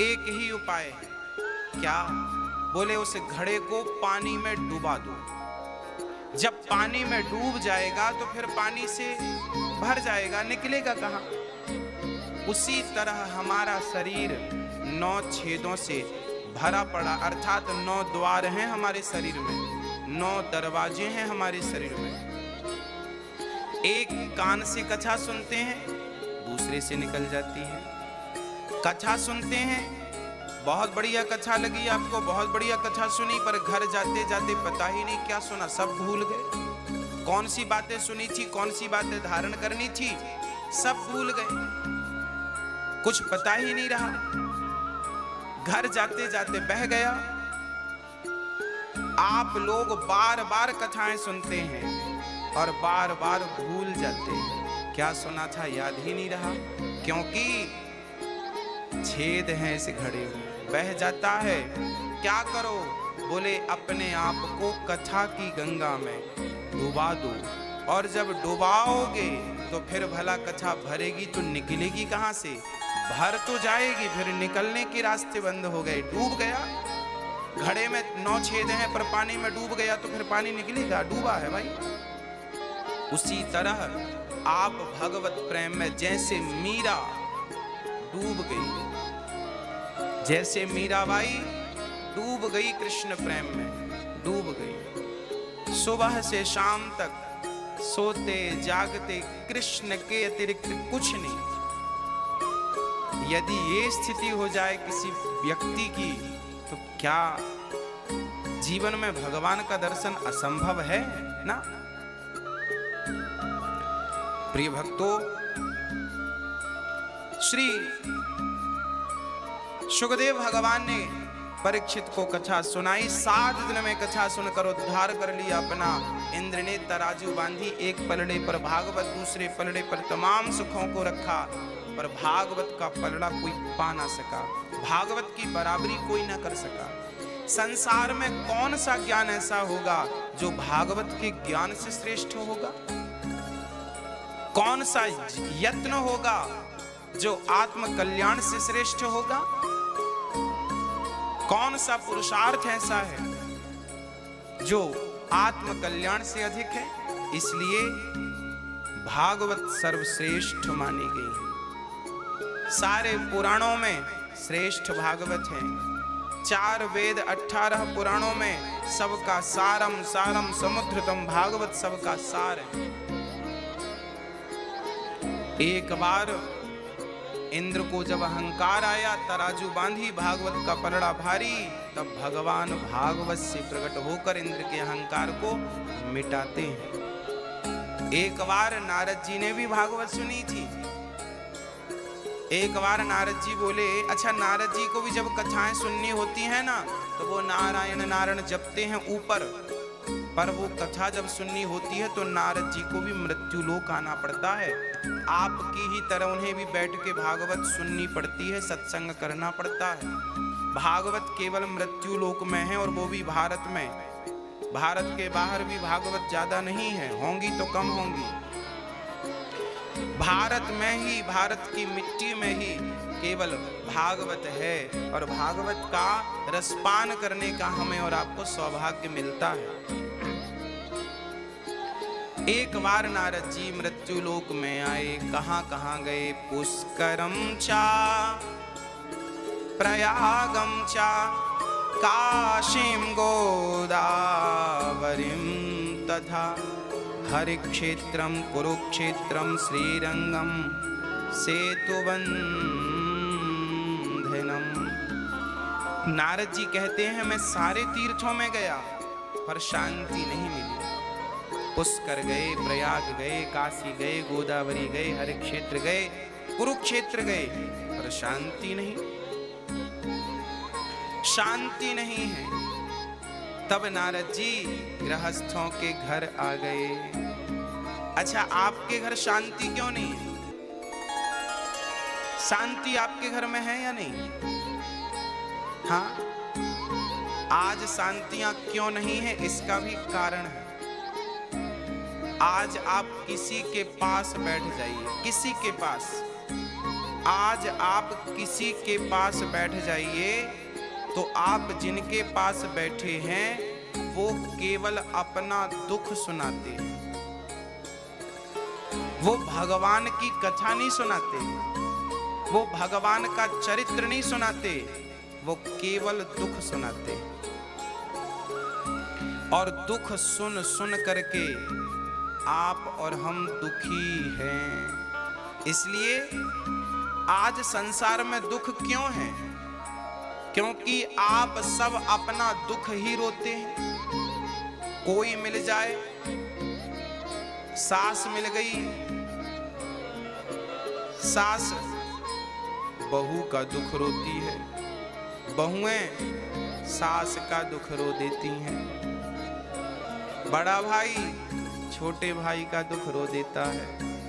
एक ही उपाय है, क्या? बोले उस घड़े को पानी में डुबा दो। जब पानी में डूब जाएगा तो फिर पानी से भर जाएगा, निकलेगा कहां? उसी तरह हमारा शरीर 9 छेदों से भरा पड़ा, अर्थात 9 द्वार हैं हमारे शरीर में, 9 दरवाजे हैं हमारे शरीर में। एक कान से कथा सुनते हैं, दूसरे से निकल जाती है। कथा सुनते हैं, बहुत बढ़िया कथा लगी आपको, बहुत बढ़िया कथा सुनी, पर घर जाते जाते पता ही नहीं क्या सुना, सब भूल गए। कौन सी बातें सुनी थी, कौन सी बातें धारण करनी थी, सब भूल गए, कुछ पता ही नहीं रहा। घर जाते जाते बह गया। आप लोग बार बार कथाएं सुनते हैं और बार बार भूल जाते हैं, क्या सुना था याद ही नहीं रहा, क्योंकि छेद हैं इस घड़े में, बह जाता है। क्या करो? बोले अपने आप को कथा की गंगा में डुबा दो, और जब डुबाओगे तो फिर भला कथा भरेगी तो निकलेगी कहां से? भर तो जाएगी, फिर निकलने के रास्ते बंद हो गए, डूब गया। घड़े में 9 छेद हैं पर पानी में डूब गया तो फिर पानी निकलेगा? डूबा है भाई। उसी तरह आप भगवत प्रेम में जैसे मीरा डूब गई, जैसे मीराबाई डूब गई कृष्ण प्रेम में, डूब गई। सुबह से शाम तक सोते जागते कृष्ण के अतिरिक्त कुछ नहीं। यदि ये स्थिति हो जाए किसी व्यक्ति की, तो क्या जीवन में भगवान का दर्शन असंभव है ना? प्रिय भक्तों, श्री सुखदेव भगवान ने परीक्षित को कथा सुनाई। 7 दिन में कथा सुनकर उद्धार कर लिया अपना। इंद्र ने तराजू बांधी, एक पलड़े पर भागवत, दूसरे पलड़े पर तमाम सुखों को रखा, पर भागवत का पलड़ा कोई पा ना सका, भागवत की बराबरी कोई ना कर सका। संसार में कौन सा ज्ञान ऐसा होगा जो भागवत के ज्ञान से श्रेष्ठ होगा? कौन सा यत्न होगा जो आत्म कल्याण से श्रेष्ठ होगा? कौन सा पुरुषार्थ ऐसा है जो आत्म कल्याण से अधिक है? इसलिए भागवत सर्वश्रेष्ठ मानी गई है। सारे पुराणों में श्रेष्ठ भागवत है। 4 वेद 18 पुराणों में सबका सारम सारम समुद्रतम भागवत सबका सार है। एक बार इंद्र को जब अहंकार आया, तराजू बांधी, भागवत का पलड़ा भारी, तब भगवान भागवत से प्रकट होकर इंद्र के अहंकार को मिटाते हैं। एक बार नारद जी ने भी भागवत सुनी थी। एक बार नारद जी बोले, अच्छा नारद जी को भी जब कथाएं सुननी होती हैं ना, तो वो नारायण नारायण जपते हैं ऊपर, पर वो कथा जब सुननी होती है तो नारद जी को भी मृत्यु लोक आना पड़ता है। आपकी ही तरह उन्हें भी बैठ के भागवत सुननी पड़ती है, सत्संग करना पड़ता है। भागवत केवल मृत्यु लोक में है और वो भी भारत में। भारत के बाहर भी भागवत ज्यादा नहीं है, होंगी तो कम होंगी। भारत में ही, भारत की मिट्टी में ही केवल भागवत है और भागवत का रसपान करने का हमें और आपको सौभाग्य मिलता है। एक बार नारद जी मृत्यु लोक में आए। कहां कहां गए? पुष्करम चा प्रयागम चा काशीम गोदावरीम तथा हरिक्षेत्रम कुरुक्षेत्रम श्रीरंगम सेतुबंधनम। नारद जी कहते हैं मैं सारे तीर्थों में गया पर शांति नहीं मिली। पुष्कर गए, प्रयाग गए, काशी गए, गोदावरी गए, हरिक्षेत्र गए, कुरुक्षेत्र गए, पर शांति नहीं, शांति नहीं है। तब नारद जी गृहस्थों के घर आ गए। अच्छा, आपके घर शांति क्यों नहीं है? शांति आपके घर में है या नहीं? हाँ, आज शांतियां क्यों नहीं है? इसका भी कारण है। आज आप किसी के पास बैठ जाइए, किसी के पास, आज आप किसी के पास बैठ जाइए तो आप जिनके पास बैठे हैं वो केवल अपना दुख सुनाते हैं, वो भगवान की कथा नहीं सुनाते, वो भगवान का चरित्र नहीं सुनाते, वो केवल दुख सुनाते। और दुख सुन सुन करके आप और हम दुखी हैं। इसलिए आज संसार में दुख क्यों है? क्योंकि आप सब अपना दुख ही रोते हैं। कोई मिल जाए, सास मिल गई, सास बहू का दुख रोती है, बहुएं सास का दुख रो देती हैं, बड़ा भाई छोटे भाई का दुख रो देता है,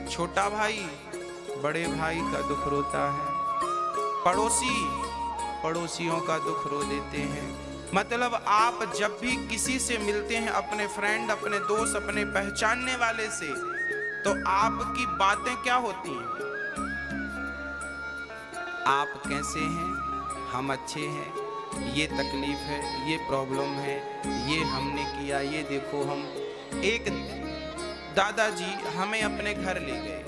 छोटा भाई बड़े भाई का दुख रोता है, पड़ोसी पड़ोसियों का दुख रो देते हैं। मतलब आप जब भी किसी से मिलते हैं, अपने फ्रेंड, अपने दोस्त, अपने पहचानने वाले से, तो आपकी बातें क्या होती हैं? आप कैसे हैं? हम अच्छे हैं, ये तकलीफ है, ये प्रॉब्लम है, ये हमने किया, ये देखो हम। एक दादाजी हमें अपने घर ले गए,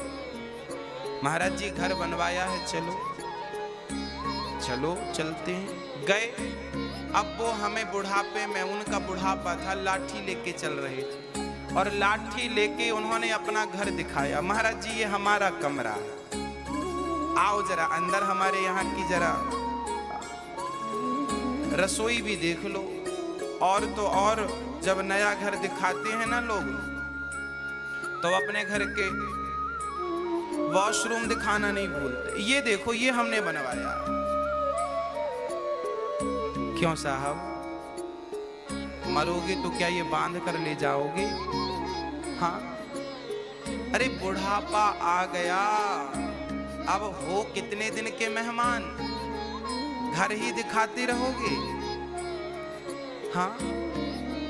महाराज जी घर बनवाया है, चलो चलो चलते हैं। गए, अब वो हमें बुढ़ापे में, उनका बुढ़ापा था, लाठी लेके चल रहे थे और लाठी लेके उन्होंने अपना घर दिखाया। महाराज जी ये हमारा कमरा है, आओ जरा अंदर हमारे यहाँ की जरा रसोई भी देख लो। और तो और जब नया घर दिखाते हैं ना लोग, तो अपने घर के वॉशरूम दिखाना नहीं भूलते। ये देखो ये हमने बनवाया। क्यों साहब, मरोगे तो क्या ये बांध कर ले जाओगे? हाँ, अरे बुढ़ापा आ गया, अब हो कितने दिन के मेहमान, घर ही दिखाते रहोगे? हाँ,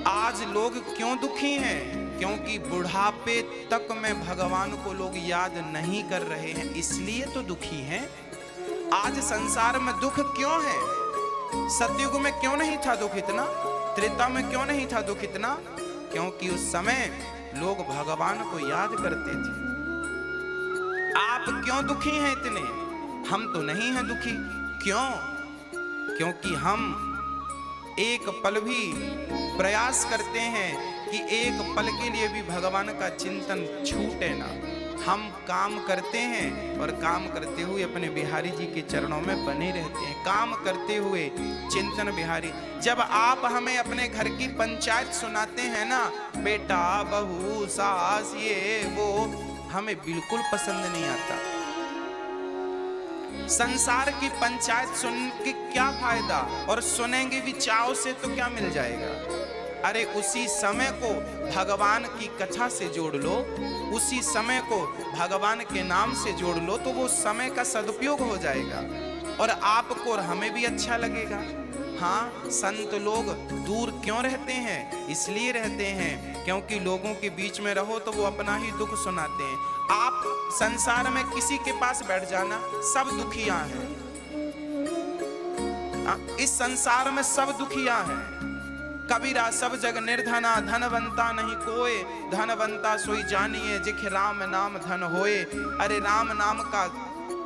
आज लोग क्यों दुखी हैं? क्योंकि बुढ़ापे तक में भगवान को लोग याद नहीं कर रहे हैं, इसलिए तो दुखी हैं। आज संसार में दुख क्यों है? सतयुग में क्यों नहीं था दुख इतना? त्रेता में क्यों नहीं था दुख इतना? क्योंकि उस समय लोग भगवान को याद करते थे। आप क्यों दुखी हैं इतने? हम तो नहीं हैं दुखी। क्यों? क्योंकि हम एक पल भी प्रयास करते हैं कि एक पल के लिए भी भगवान का चिंतन छूटे ना। हम काम करते हैं और काम करते हुए अपने बिहारी जी के चरणों में बने रहते हैं, काम करते हुए चिंतन बिहारी। जब आप हमें अपने घर की पंचायत सुनाते हैं ना, बेटा बहू सास ये वो, हमें बिल्कुल पसंद नहीं आता। संसार की पंचायत सुन के क्या फायदा? और सुनेंगे भी चाव से तो क्या मिल जाएगा? अरे उसी समय को भगवान की कथा से जोड़ लो, उसी समय को भगवान के नाम से जोड़ लो, तो वो समय का सदुपयोग हो जाएगा और आपको और हमें भी अच्छा लगेगा। हाँ, संत लोग दूर क्यों रहते हैं? इसलिए रहते हैं क्योंकि लोगों के बीच में रहो तो वो अपना ही दुख सुनाते हैं। आप संसार में किसी के पास बैठ जाना, सब दुखिया हैं। इस संसार में सब दुखिया हैं। कबीरा सब जग निर्धना, धनवंता नहीं कोय, धनवंता सोई जानिए जिख राम नाम धन होए। अरे राम नाम का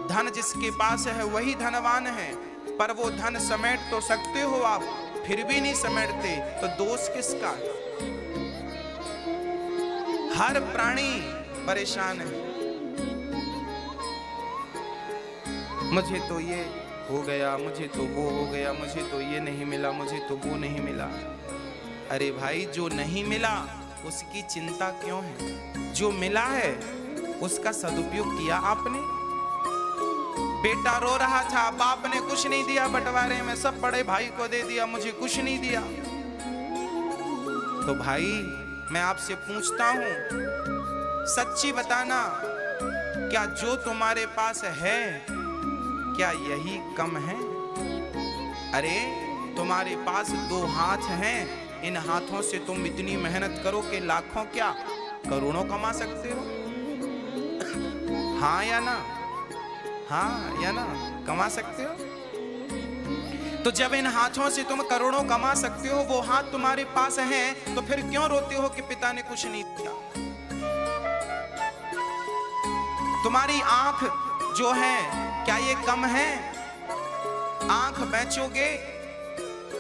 धन जिसके पास है वही धनवान है, पर वो धन समेट तो सकते हो आप, फिर भी नहीं समेटते, तो दोष किसका? हर प्राणी परेशान है। मुझे तो ये हो गया, मुझे तो वो हो गया, मुझे तो ये नहीं मिला, मुझे तो वो नहीं मिला। अरे भाई, जो नहीं मिला उसकी चिंता क्यों है? जो मिला है उसका सदुपयोग किया आपने? बेटा रो रहा था, बाप ने कुछ नहीं दिया बंटवारे में, सब बड़े भाई को दे दिया, मुझे कुछ नहीं दिया। तो भाई मैं आपसे पूछता हूं, सच्ची बताना, क्या जो तुम्हारे पास है क्या यही कम है? अरे तुम्हारे पास 2 हाथ हैं, इन हाथों से तुम इतनी मेहनत करो कि लाखों क्या करोड़ों कमा सकते हो। हाँ या ना? हाँ या ना? कमा सकते हो। तो जब इन हाथों से तुम करोड़ों कमा सकते हो, वो हाथ तुम्हारे पास हैं, तो फिर क्यों रोते हो कि पिता ने कुछ नहीं दिया? तुम्हारी आंख जो है क्या ये कम है? आंख बेचोगे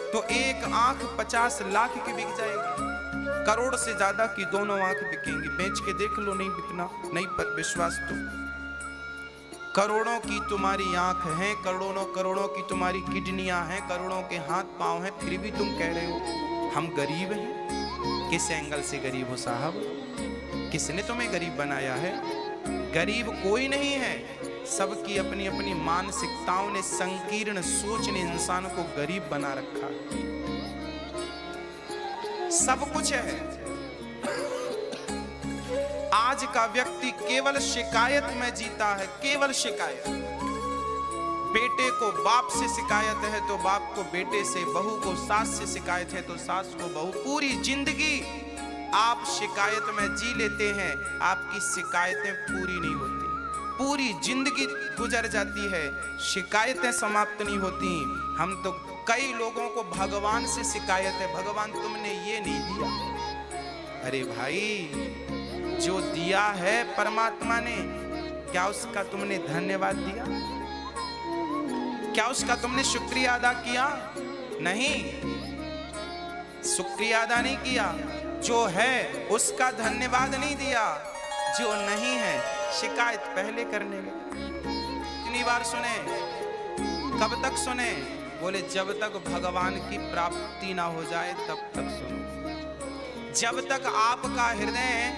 तो एक आंख 50 लाख की बिक जाएगी, करोड़ से ज्यादा की दोनों आंख बिकेंगी। बेच के देख लो, नहीं बिकना, नहीं पर विश्वास तो। करोड़ों की तुम्हारी आंख है, करोड़ों करोड़ों की तुम्हारी किडनियां हैं, करोड़ों के हाथ पांव हैं, फिर भी तुम कह रहे हो हम गरीब हैं। किस एंगल से गरीब हो साहब? किसने तुम्हें गरीब बनाया है? गरीब कोई नहीं है, सबकी अपनी अपनी मानसिकताओं ने, संकीर्ण सोच ने इंसान को गरीब बना रखा। सब कुछ है। आज का व्यक्ति केवल शिकायत में जीता है, केवल शिकायत। बेटे को बाप से शिकायत है तो बाप को बेटे से, बहू को सास से शिकायत है तो सास को बहू। पूरी जिंदगी आप शिकायत में जी लेते हैं, आपकी शिकायतें पूरी नहीं होती। पूरी जिंदगी गुजर जाती है, शिकायतें समाप्त नहीं होती। हम तो कई लोगों को भगवान से शिकायत है, भगवान तुमने ये नहीं दिया। अरे भाई, जो दिया है परमात्मा ने, क्या उसका तुमने धन्यवाद दिया? क्या उसका तुमने शुक्रिया अदा किया? नहीं, शुक्रिया अदा नहीं किया। जो है उसका धन्यवाद नहीं दिया, जो नहीं है शिकायत पहले करने लगे। कितनी बार सुने? कब तक सुने? बोले जब तक भगवान की प्राप्ति ना हो जाए तब तक सुनो। जब तक आपका हृदय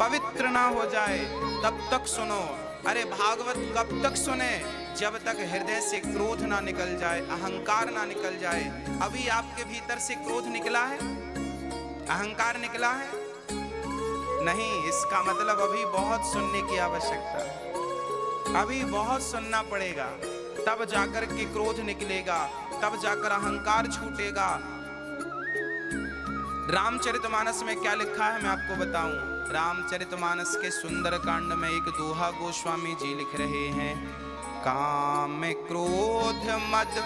पवित्र ना हो जाए तब तक सुनो। अरे भागवत कब तक सुने? जब तक हृदय से क्रोध ना निकल जाए, अहंकार ना निकल जाए। अभी आपके भीतर से क्रोध निकला है? अहंकार निकला है? नहीं, इसका मतलब अभी बहुत सुनने की आवश्यकता है। अभी बहुत सुनना पड़ेगा, तब जाकर के क्रोध निकलेगा, तब जाकर अहंकार छूटेगा। रामचरितमानस में क्या लिखा है मैं आपको बताऊं। रामचरितमानस के सुंदर कांड में एक दोहा गोस्वामी जी लिख रहे हैं। काम क्रोध मद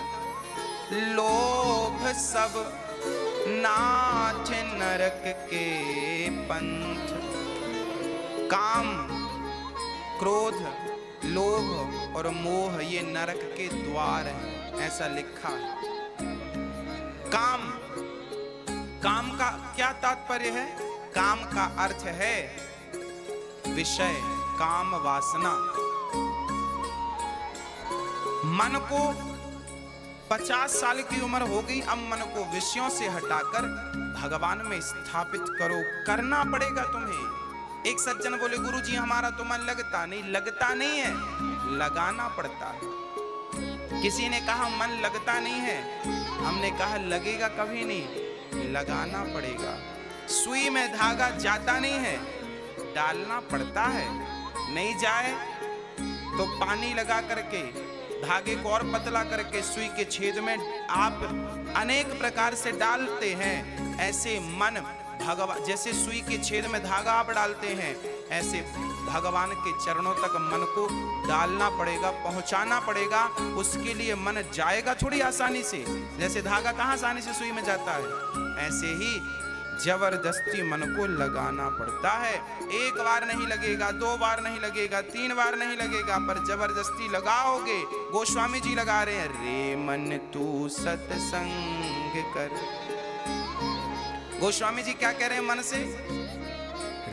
लोभ सब नाथ नरक के पंथ। काम, क्रोध, लोभ और मोह ये नरक के द्वार हैं, ऐसा लिखा है। काम, काम का क्या तात्पर्य है? काम का अर्थ है विषय, काम वासना। मन को 50 साल की उम्र हो गई, अब मन को विषयों से हटाकर भगवान में स्थापित करो। करना पड़ेगा तुम्हें। एक सज्जन बोले गुरुजी हमारा तो मन लगता नहीं। लगता नहीं है, लगाना पड़ता है। किसी ने कहा मन लगता नहीं है, हमने कहा लगेगा कभी नहीं। लगाना पड़ेगा। सुई में धागा जाता नहीं है, डालना पड़ता है। नहीं जाए तो पानी लगा करके धागे को और पतला करके सुई के छेद में आप अनेक प्रकार से डालते हैं। ऐसे मन भगवान, जैसे सुई के छेद में धागा आप डालते हैं, ऐसे भगवान के चरणों तक मन को डालना पड़ेगा, पहुंचाना पड़ेगा। उसके लिए मन जाएगा थोड़ी आसानी से, जैसे धागा कहाँ आसानी से सुई में जाता है, ऐसे ही जबरदस्ती मन को लगाना पड़ता है। एक बार नहीं लगेगा, 2 बार नहीं लगेगा, 3 बार नहीं लगेगा, पर जबरदस्ती लगाओगे। गोस्वामी जी लगा रहे हैं, रे मन तू सत्संग कर। गोस्वामी जी क्या कह रहे हैं मन से?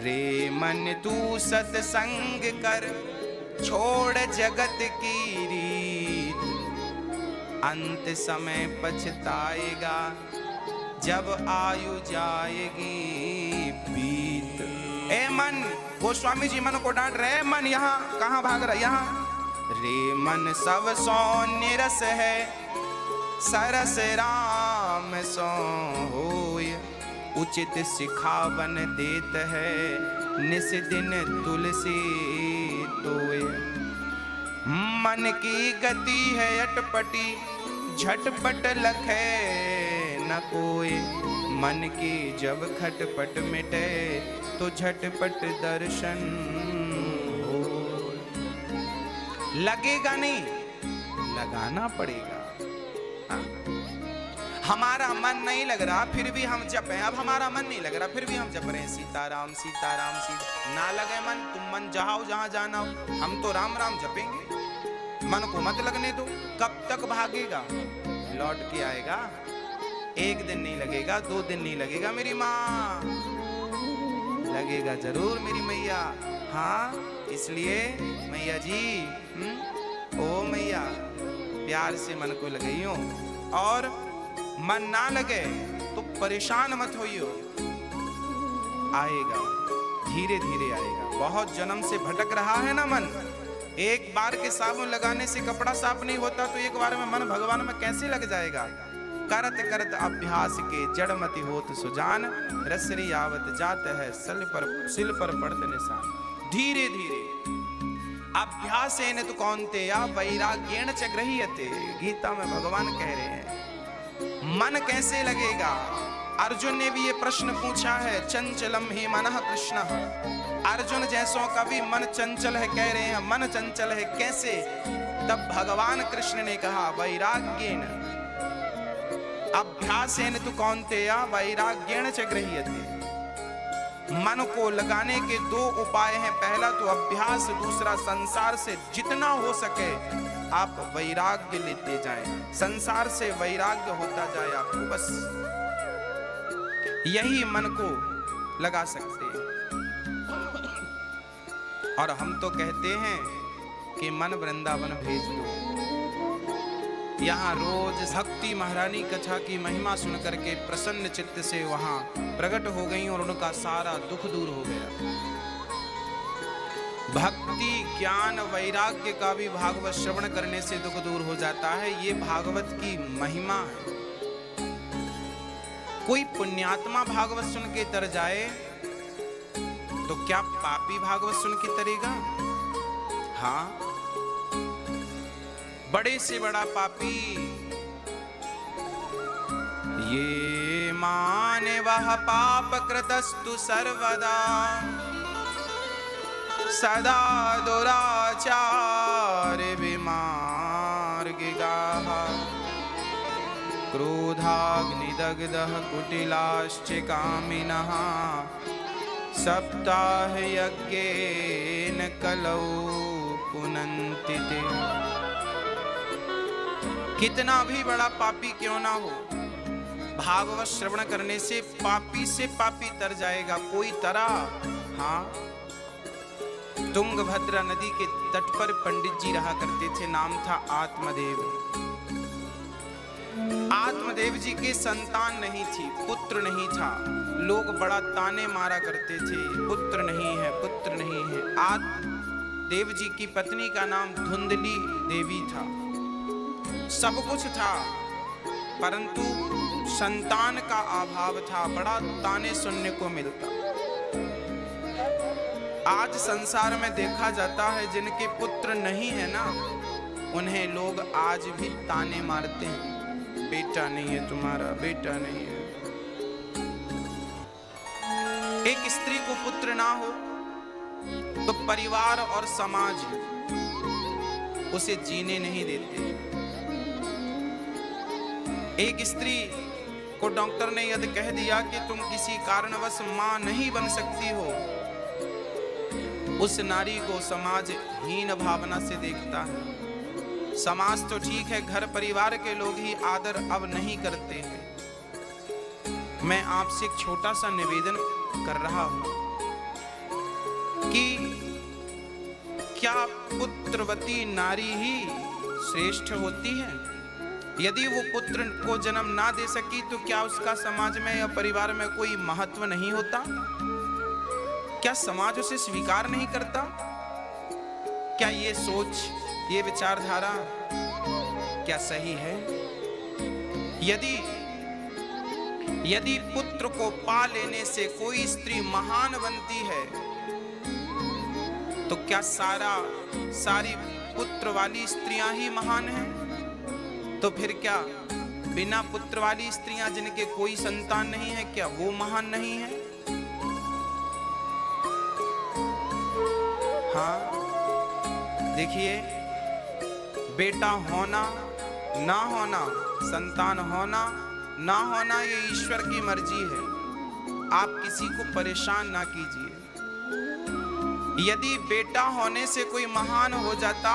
रे मन तू सत्संग कर, छोड़ जगत की रीत, अंत समय पछताएगा जब आयु जाएगी बीत। ए मन, गोस्वामी जी मन को डांट रहे, मन यहाँ कहाँ भाग रहा? यहाँ रे मन सब सो निरस है, सरस राम सो होय, उचित सिखावन देत है, निस दिन तुलसी तोय। मन की गति है अटपटी, झटपट लखे न कोई, मन की जब खटपट मिटे तो झटपट दर्शन हो। लगेगा नहीं, लगाना पड़ेगा। हमारा मन नहीं लग रहा फिर भी हम जप रहे हैं। अब हमारा मन नहीं लग रहा फिर भी हम जप रहे हैं, सीताराम सीताराम सीता। ना लगे मन, तुम मन जाओ जहां जाना हो, हम तो राम राम जपेंगे। मन को मत लगने दो। कब तक भागेगा? लौट के आएगा। 1 दिन नहीं लगेगा, 2 दिन नहीं लगेगा मेरी माँ, लगेगा जरूर मेरी मैया। हाँ, इसलिए मैया जी, ओ मैया, प्यार से मन को लगाइयो। और मन ना लगे तो परेशान मत होइयो, आएगा, धीरे धीरे आएगा। बहुत जन्म से भटक रहा है ना मन। एक बार के साबुन लगाने से कपड़ा साफ नहीं होता, तो एक बार में मन भगवान में कैसे लग जाएगा? करत करत अभ्यास के जड़मति होत सुजान, रसरी आवत जात है सिल पर पड़त निशान। धीरे धीरे अभ्यास न तो कौन्तेया वैराग्येण च गृह्यते। गीता में भगवान कह रहे हैं मन कैसे लगेगा? अर्जुन ने भी ये प्रश्न पूछा है, चंचलम ही मनः कृष्ण। अर्जुन जैसों का भी मन चंचल है, कह रहे हैं मन चंचल है, कैसे? तब भगवान कृष्ण ने कहा, वैराग्येन अभ्यासेन तु कौन्तेया वैराग्येण च गृह्यते। मन को लगाने के 2 उपाय हैं। पहला तो अभ्यास, दूसरा संसार से जितना हो सके आप वैराग्य लेते जाएं। संसार से वैराग्य होता जाए आपको, बस यही मन को लगा सकते हैं। और हम तो कहते हैं कि मन वृंदावन भेज दो। यहाँ रोज भक्ति महारानी कथा की महिमा सुन करके प्रसन्न चित्त से वहां प्रकट हो गई और उनका सारा दुख दूर हो गया। भक्ति, ज्ञान, वैराग्य का भी भागवत श्रवण करने से दुख दूर हो जाता है। ये भागवत की महिमा है। कोई पुण्यात्मा भागवत सुन के तर जाए तो क्या पापी भागवत सुन के तरेगा? हाँ, बड़े से बड़ा पापी ये माने वह पाप कृतस्तु सर्वदा, सदा दुराचार विमार्गिगाः, क्रोधाग्निदग्धः कुटिलाश्च कामिनः, सप्ताह यज्ञेन कलौ पुनन्ति ते। कितना भी बड़ा पापी क्यों ना हो, भागवत श्रवण करने से पापी तर जाएगा। कोई तरा, हाँ, तुंगभद्रा नदी के तट पर पंडित जी रहा करते थे, नाम था आत्मदेव। आत्मदेव जी के संतान नहीं थी, पुत्र नहीं था। लोग बड़ा ताने मारा करते थे, पुत्र नहीं है, पुत्र नहीं है। आत्मदेव जी की पत्नी का नाम धुंधली देवी था। सब कुछ था, परंतु संतान का अभाव था, बड़ा ताने सुनने को मिलता। आज संसार में देखा जाता है जिनके पुत्र नहीं है ना, उन्हें लोग आज भी ताने मारते हैं, बेटा नहीं है तुम्हारा, बेटा नहीं है। एक स्त्री को पुत्र ना हो तो परिवार और समाज उसे जीने नहीं देते। एक स्त्री को डॉक्टर ने यदि कह दिया कि तुम किसी कारणवश मां नहीं बन सकती हो, उस नारी को समाज हीन भावना से देखता है। समाज तो ठीक है, घर परिवार के लोग ही आदर अब नहीं करते हैं। मैं आपसे एक छोटा सा निवेदन कर रहा हूं कि क्या पुत्रवती नारी ही श्रेष्ठ होती है? यदि वो पुत्र को जन्म ना दे सकी तो क्या उसका समाज में या परिवार में कोई महत्व नहीं होता? क्या समाज उसे स्वीकार नहीं करता? क्या ये सोच, ये विचारधारा क्या सही है? यदि पुत्र को पा लेने से कोई स्त्री महान बनती है तो क्या सारी पुत्र वाली स्त्रियां ही महान हैं? तो फिर क्या बिना पुत्र वाली स्त्रियां जिनके कोई संतान नहीं है, क्या वो महान नहीं है? हाँ, देखिए, बेटा होना ना होना, संतान होना ना होना, ये ईश्वर की मर्जी है। आप किसी को परेशान ना कीजिए। यदि बेटा होने से कोई महान हो जाता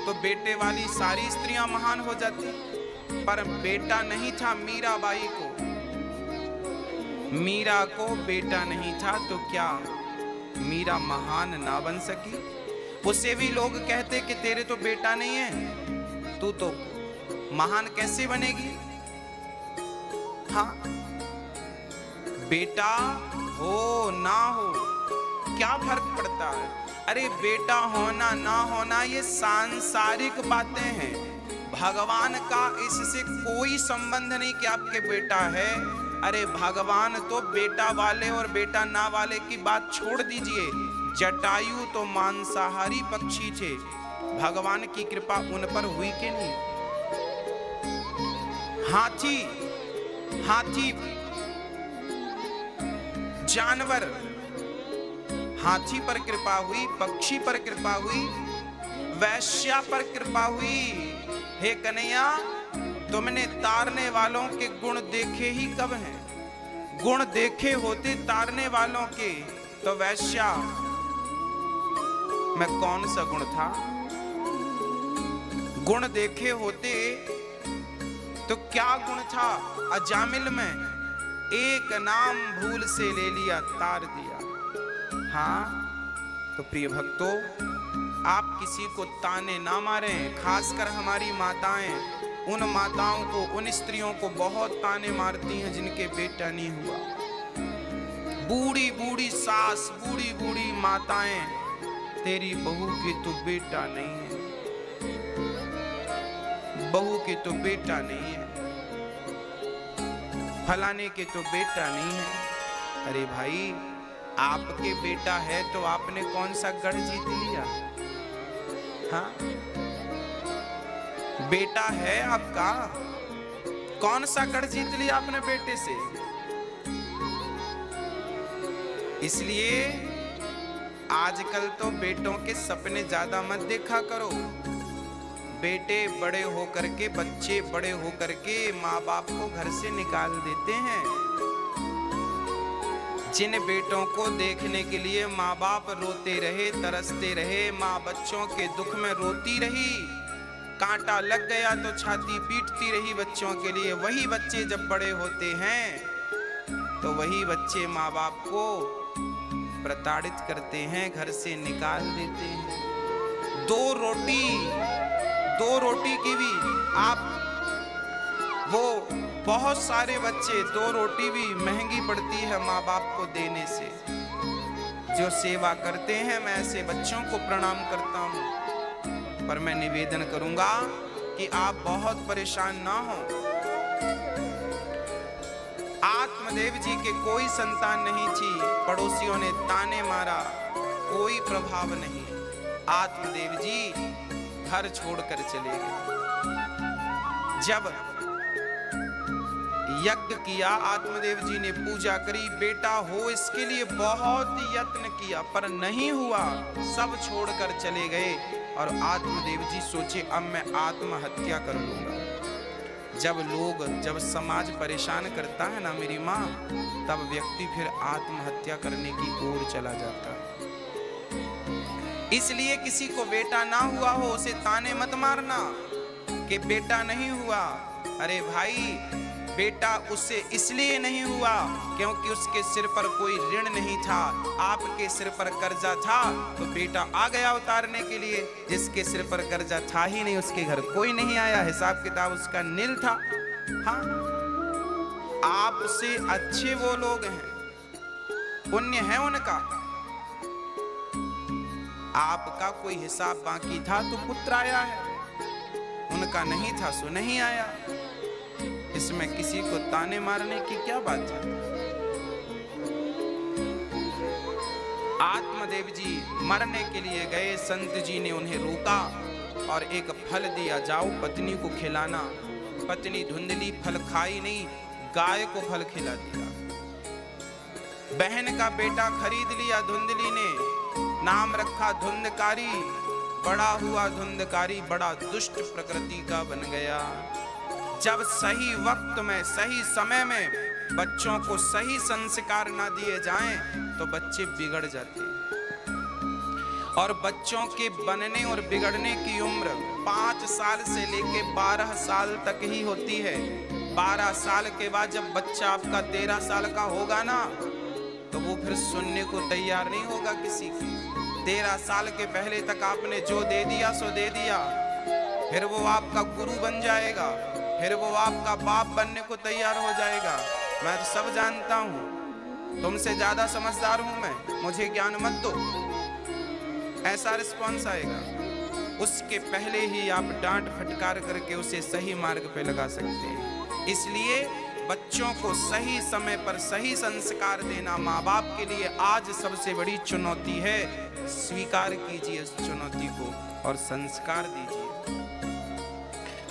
तो बेटे वाली सारी स्त्रियां महान हो जाती, पर बेटा नहीं था मीराबाई को। मीरा को बेटा नहीं था तो क्या मीरा महान ना बन सकी? उसे भी लोग कहते कि तेरे तो बेटा नहीं है, तू तो महान कैसे बनेगी? हाँ, बेटा हो ना हो क्या फर्क पड़ता है? अरे बेटा होना ना होना ये सांसारिक बातें हैं। भगवान का इससे कोई संबंध नहीं कि आपके बेटा है। अरे भगवान तो बेटा वाले और बेटा ना वाले की बात छोड़ दीजिए। जटायु तो मांसाहारी पक्षी थे, भगवान की कृपा उन पर हुई कि नहीं? हाथी जानवर, हाथी पर कृपा हुई, पक्षी पर कृपा हुई, वैश्या पर कृपा हुई। हे कन्हैया, तुमने तारने वालों के गुण देखे ही कब हैं? गुण देखे होते तारने वालों के तो वैश्या में कौन सा गुण था? गुण देखे होते तो क्या गुण था? अजामिल में एक नाम भूल से ले लिया, तार दिया। हाँ, तो प्रिय भक्तों, आप किसी को ताने ना मारें। खासकर हमारी माताएं, उन माताओं को, उन स्त्रियों को बहुत ताने मारती हैं जिनके बेटा नहीं हुआ। बूढ़ी बूढ़ी सास, बूढ़ी बूढ़ी माताएं, तेरी बहू के तो बेटा नहीं है, बहू के तो बेटा नहीं है, फलाने के तो बेटा नहीं है। अरे भाई, आपके बेटा है तो आपने कौन सा गढ़ जीत लिया? हाँ, बेटा है आपका, कौन सा गढ़ जीत लिया अपने बेटे से? इसलिए आजकल तो बेटों के सपने ज्यादा मत देखा करो। बेटे बड़े होकर के, बच्चे बड़े होकर के माँ बाप को घर से निकाल देते हैं। जिन बेटों को देखने के लिए माँ बाप रोते रहे, तरसते रहे, माँ बच्चों के दुख में रोती रही, कांटा लग गया तो छाती पीटती रही बच्चों के लिए, वही बच्चे जब बड़े होते हैं तो वही बच्चे माँ बाप को प्रताड़ित करते हैं, घर से निकाल देते हैं। दो रोटी की भी आप, वो बहुत सारे बच्चे, दो रोटी भी महंगी पड़ती है माँ बाप को देने से। जो सेवा करते हैं, मैं ऐसे बच्चों को प्रणाम करता हूँ, पर मैं निवेदन करूंगा कि आप बहुत परेशान ना हो। आत्मदेव जी के कोई संतान नहीं थी, पड़ोसियों ने ताने मारा, कोई प्रभाव नहीं। आत्मदेव जी घर छोड़कर चले गए। जब यज्ञ किया, आत्मदेव जी ने पूजा करी, बेटा हो इसके लिए बहुत यत्न किया पर नहीं हुआ, सब छोड़कर चले गए। और आत्मदेव जी सोचे अब मैं आत्महत्या कर लूंगा। जब समाज परेशान करता है ना मेरी माँ, तब व्यक्ति फिर आत्महत्या करने की ओर चला जाता है। इसलिए किसी को बेटा ना हुआ हो उसे ताने मत मारना कि बेटा नहीं हुआ। अरे भाई, बेटा उससे इसलिए नहीं हुआ क्योंकि उसके सिर पर कोई ऋण नहीं था, आपके सिर पर कर्जा था तो बेटा आ गया उतारने के लिए। जिसके सिर पर कर्जा था ही नहीं उसके घर कोई नहीं आया, हिसाब किताब उसका नील था। हाँ, आपसे अच्छे वो लोग हैं, पुण्य है उनका। आपका कोई हिसाब बाकी था तो पुत्र आया है, उनका नहीं था सो नहीं आया। इसमें किसी को ताने मारने की क्या बात है। आत्मदेव जी मरने के लिए गए, संत जी ने उन्हें रोका और एक फल दिया, जाओ पत्नी को खिलाना। पत्नी धुंधली, फल खाई नहीं, गाय को फल खिला दिया। बहन का बेटा खरीद लिया धुंधली ने, नाम रखा धुंधकारी। बड़ा हुआ धुंधकारी, बड़ा दुष्ट प्रकृति का बन गया। जब सही वक्त में, सही समय में बच्चों को सही संस्कार ना दिए जाएं तो बच्चे बिगड़ जाते हैं। और बच्चों के बनने और बिगड़ने की उम्र 5 साल से लेके 12 साल तक ही होती है। 12 साल के बाद जब बच्चा आपका 13 साल का होगा ना, तो वो फिर सुनने को तैयार नहीं होगा किसी की। 13 साल के पहले तक आपने जो दे दिया सो दे दिया। फिर वो आपका गुरु बन जाएगा, फिर वो आपका बाप बनने को तैयार हो जाएगा। मैं तो सब जानता हूँ, तुमसे ज्यादा समझदार हूँ मैं, मुझे ज्ञान मत दो, ऐसा रिस्पॉन्स आएगा। उसके पहले ही आप डांट फटकार करके उसे सही मार्ग पे लगा सकते हैं। इसलिए बच्चों को सही समय पर सही संस्कार देना माँ बाप के लिए आज सबसे बड़ी चुनौती है। स्वीकार कीजिए इस चुनौती को और संस्कार दीजिए।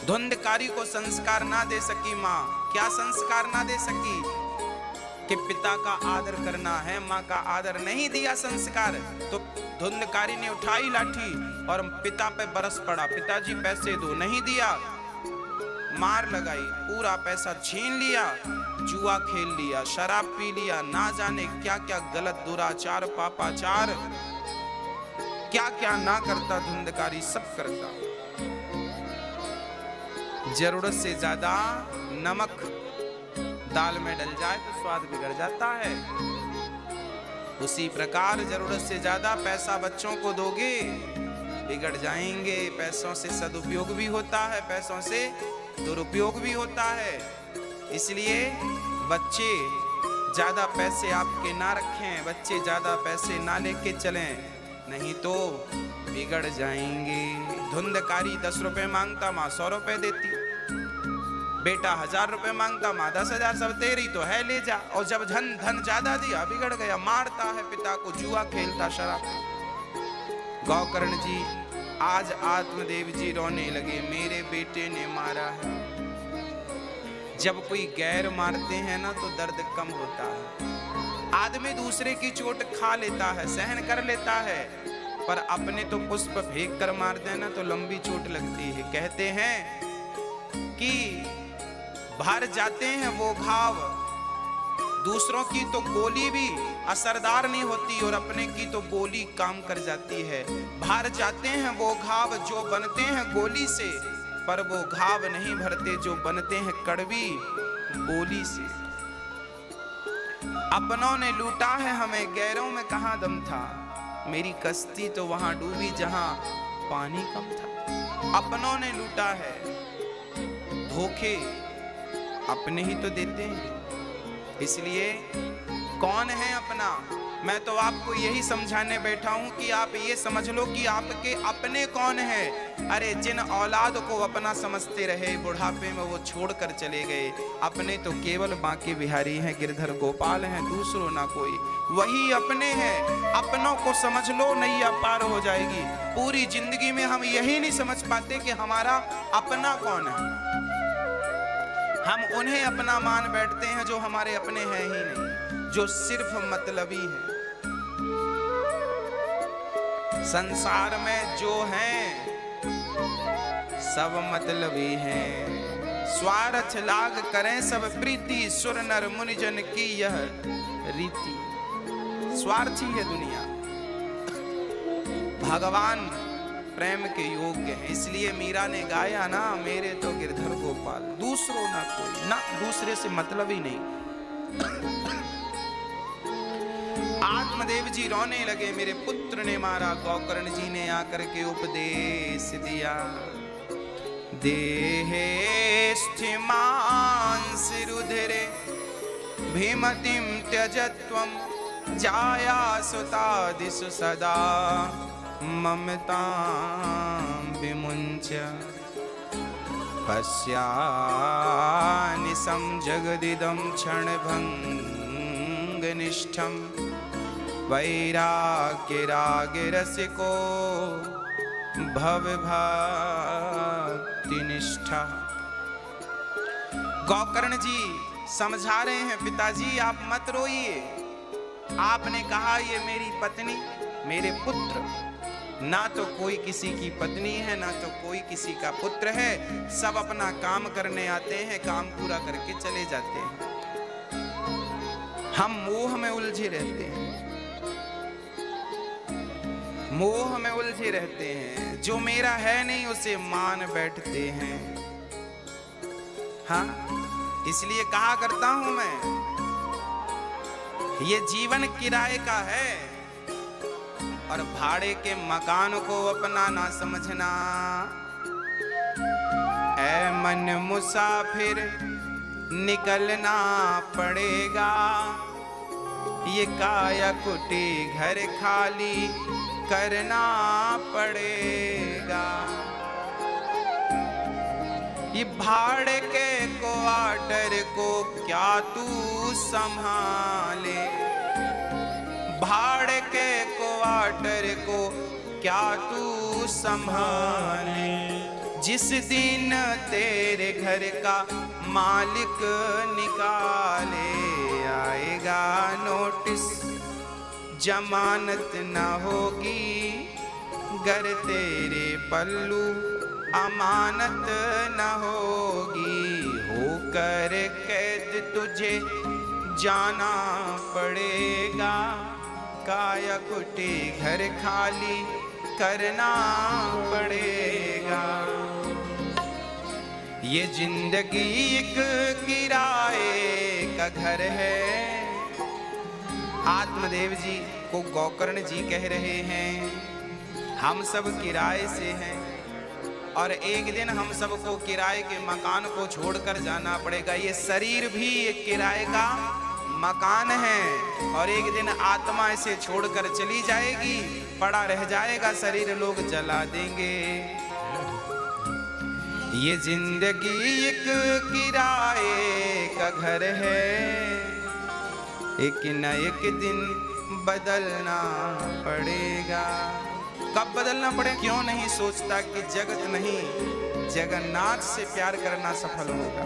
धुंधकारी को संस्कार ना दे सकी माँ, क्या संस्कार ना दे सकी कि पिता का आदर करना है, माँ का आदर नहीं दिया संस्कार, तो धुंधकारी ने उठाई लाठी और पिता पे बरस पड़ा, पिताजी पैसे दो, नहीं दिया, मार लगाई, पूरा पैसा छीन लिया, जुआ खेल लिया, शराब पी लिया, ना जाने क्या क्या गलत दुराचार पापाचार क्या क्या ना करता धुंधकारी, सब करता। जरूरत से ज्यादा नमक दाल में डल जाए तो स्वाद बिगड़ जाता है। उसी प्रकार जरूरत से ज्यादा पैसा बच्चों को दोगे बिगड़ जाएंगे। पैसों से सदुपयोग भी होता है, पैसों से दुरुपयोग भी होता है। इसलिए बच्चे ज्यादा पैसे आपके ना रखें, बच्चे ज्यादा पैसे ना लेके चलें, नहीं तो बिगड़ जाएंगे। धुंधकारी 10 रुपए मांगता, माँ 100 रुपए देती। बेटा 1000 रुपए मांगता, माँ 10,000, सब तेरी तो है ले जा। और जब धन ज्यादा दिया बिगड़ गया, मारता है पिता को, जुआ खेलता, शराब। गौकर्ण जी, आज आत्मदेव जी रोने लगे, मेरे बेटे ने मारा है। जब कोई गैर मारते हैं ना तो दर्द कम होता है। आदमी दूसरे की चोट खा लेता है, सहन कर लेता है, पर अपने तो पुष्प फेंक कर मार देना तो लंबी चोट लगती है। कहते हैं कि भर जाते हैं वो घाव, दूसरों की तो गोली भी असरदार नहीं होती और अपने की तो गोली काम कर जाती है। भर जाते हैं वो घाव जो बनते हैं गोली से, पर वो घाव नहीं भरते जो बनते हैं कड़वी बोली से। अपनों ने लूटा है हमें, गैरों में कहाँ दम था। मेरी कश्ती तो वहां डूबी जहां पानी कम था। अपनों ने लूटा है, धोखे अपने ही तो देते हैं। इसलिए कौन है अपना? मैं तो आपको यही समझाने बैठा हूं कि आप ये समझ लो कि आपके अपने कौन है। अरे जिन औलाद को अपना समझते रहे बुढ़ापे में वो छोड़कर चले गए। अपने तो केवल बांके बिहारी हैं, गिरधर गोपाल हैं, दूसरों ना कोई। वही अपने हैं, अपनों को समझ लो, नैया पार हो जाएगी। पूरी जिंदगी में हम यही नहीं समझ पाते कि हमारा अपना कौन है। हम उन्हें अपना मान बैठते हैं जो हमारे अपने हैं ही नहीं, जो सिर्फ मतलबी हैं। संसार में जो हैं सब मतलबी हैं। स्वार्थ लाग करें सब प्रीति, सुर नर मुनि जन की यह रीति। स्वार्थी है दुनिया, भगवान प्रेम के योग्य है। इसलिए मीरा ने गाया ना, मेरे तो गिरधर गोपाल, दूसरों ना कोई, ना दूसरे से मतलब ही नहीं। आत्मदेव जी रोने लगे, मेरे पुत्र ने मारा। गौकर्ण जी ने आकर के उपदेश दिया, देहे स्थिमांस रुधिरे भीमतिम त्यजत्वम, जाया सुतादिषु सदा ममतां विमुञ्च। पश्यानिशं जगदिदं क्षणभङ्गनिष्ठं, वैराग्यरागरसिको भवभक्तिनिष्ठा। गौकर्ण जी समझा रहे हैं, पिताजी आप मत रोइए। आपने कहा ये मेरी पत्नी, मेरे पुत्र, ना तो कोई किसी की पत्नी है, ना तो कोई किसी का पुत्र है। सब अपना काम करने आते हैं, काम पूरा करके चले जाते हैं। हम मोह में उलझे रहते हैं, मोह में उलझे रहते हैं। जो मेरा है नहीं उसे मान बैठते हैं। हाँ, इसलिए कहा करता हूं मैं, ये जीवन किराए का है और भाड़े के मकान को अपना ना समझना। ऐ मन मुसाफिर निकलना पड़ेगा, ये काया कुटी घर खाली करना पड़ेगा। ये भाड़े के क्वार्टर को क्या तू संभाले, भाड़े के क्वार्टर को क्या तू संभाले। जिस दिन तेरे घर का मालिक निकाले, आएगा नोटिस जमानत न होगी, घर तेरे पल्लू अमानत न होगी। होकर कैद तुझे जाना पड़ेगा, काया कुटी घर खाली करना पड़ेगा। ये जिंदगी एक किराए का घर है। आत्मदेव जी को गौकर्ण जी कह रहे हैं, हम सब किराए से हैं और एक दिन हम सबको किराए के मकान को छोड़कर जाना पड़ेगा। ये शरीर भी एक किराए का मकान है और एक दिन आत्मा इसे छोड़कर चली जाएगी, पड़ा रह जाएगा शरीर, लोग जला देंगे। ये जिंदगी एक किराए का घर है, एक न एक दिन बदलना पड़ेगा। कब बदलना पड़े क्यों नहीं सोचता कि जगत नहीं जगन्नाथ से प्यार करना सफल होगा।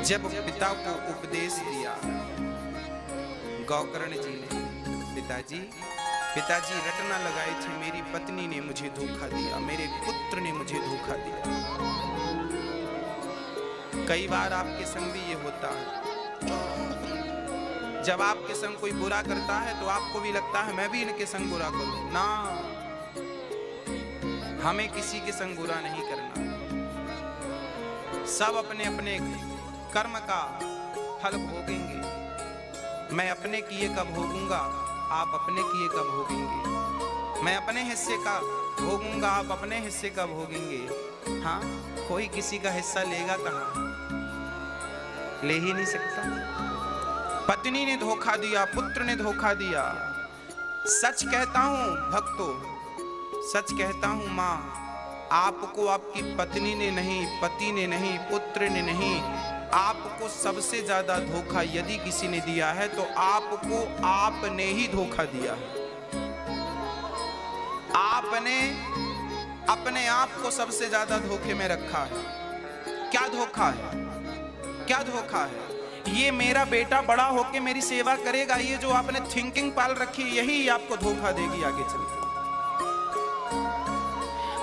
जब पिता को उपदेश दिया गौकर्ण जी ने, पिताजी रटना लगाए थे, मेरी पत्नी ने मुझे धोखा दिया, मेरे पुत्र ने मुझे धोखा दिया। कई बार आपके संग भी ये होता है, जब आपके संग कोई बुरा करता है तो आपको भी लगता है मैं भी इनके संग बुरा करूं। ना, हमें किसी के संग बुरा नहीं करना। सब अपने अपने कर्म का फल भोगेंगे। मैं अपने किए का भोगूंगा, आप अपने किए का भोगेंगे। मैं अपने हिस्से का भोगूंगा, आप अपने हिस्से का भोगेंगे। हाँ, कोई किसी का हिस्सा लेगा कहाँ, ले ही नहीं सकता। पत्नी ने धोखा दिया, पुत्र ने धोखा दिया। सच कहता हूं भक्तों, सच कहता हूं मां, आपको आपकी पत्नी ने नहीं, पति ने नहीं, पुत्र ने नहीं, आपको सबसे ज्यादा धोखा यदि किसी ने दिया है तो आपको आपने ही धोखा दिया है। आपने अपने आप को सबसे ज्यादा धोखे में रखा है। क्या धोखा है? क्या धोखा है? ये मेरा बेटा बड़ा होके मेरी सेवा करेगा, ये जो आपने थिंकिंग पाल रखी यही आपको धोखा देगी आगे चलकर।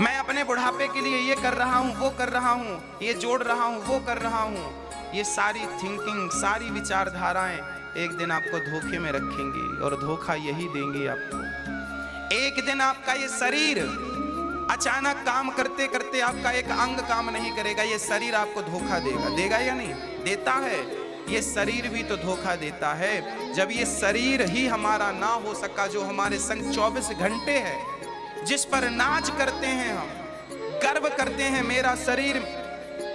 मैं अपने बुढ़ापे के लिए ये कर रहा हूं, वो कर रहा हूं, ये जोड़ रहा हूं, वो कर रहा हूं, ये सारी थिंकिंग, सारी विचारधाराएं एक दिन आपको धोखे में रखेंगी और धोखा यही देंगी आपको। एक दिन आपका ये शरीर अचानक काम करते करते आपका एक अंग काम नहीं करेगा, ये शरीर आपको धोखा देगा। देगा या नहीं? देता है। ये शरीर भी तो धोखा देता है। जब ये शरीर ही हमारा ना हो सका, जो हमारे संग 24 घंटे है, जिस पर नाच करते हैं हम, गर्व करते हैं, मेरा शरीर,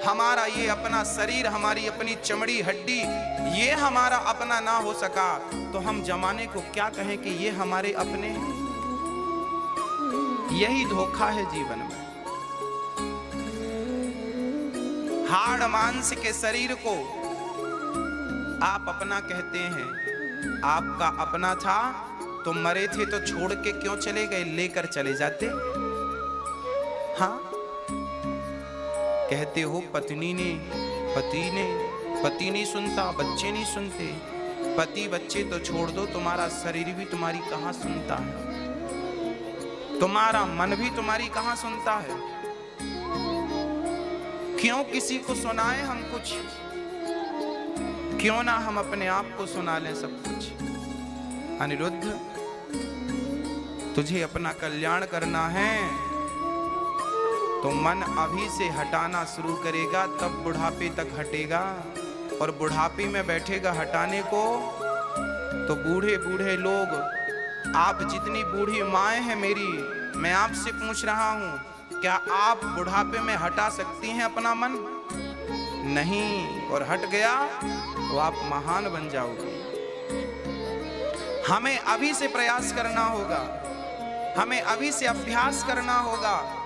हमारा ये अपना शरीर, हमारी अपनी चमड़ी हड्डी, ये हमारा अपना ना हो सका तो हम जमाने को क्या कहें कि ये हमारे अपने हैं। यही धोखा है जीवन में। हाड़ मांस के शरीर को आप अपना कहते हैं। आपका अपना था तो मरे थे तो छोड़ के क्यों चले गए? लेकर चले जाते। हाँ, कहते हो पत्नी ने, पति नहीं सुनता, बच्चे नहीं सुनते। पति बच्चे तो छोड़ दो, तुम्हारा शरीर भी तुम्हारी कहां सुनता है, तुम्हारा मन भी तुम्हारी कहां सुनता है। क्यों किसी को सुनाए हम कुछ? क्यों ना हम अपने आप को सुना लें सब कुछ। अनिरुद्ध, तुझे अपना कल्याण करना है तो मन अभी से हटाना शुरू करेगा, तब बुढ़ापे तक हटेगा। और बुढ़ापे में बैठेगा हटाने को तो बूढ़े बूढ़े लोग, आप जितनी बूढ़ी माएँ हैं मेरी, मैं आपसे पूछ रहा हूं, क्या आप बुढ़ापे में हटा सकती हैं अपना मन? नहीं। और हट गया तो आप महान बन जाओगे। हमें अभी से प्रयास करना होगा, हमें अभी से अभ्यास करना होगा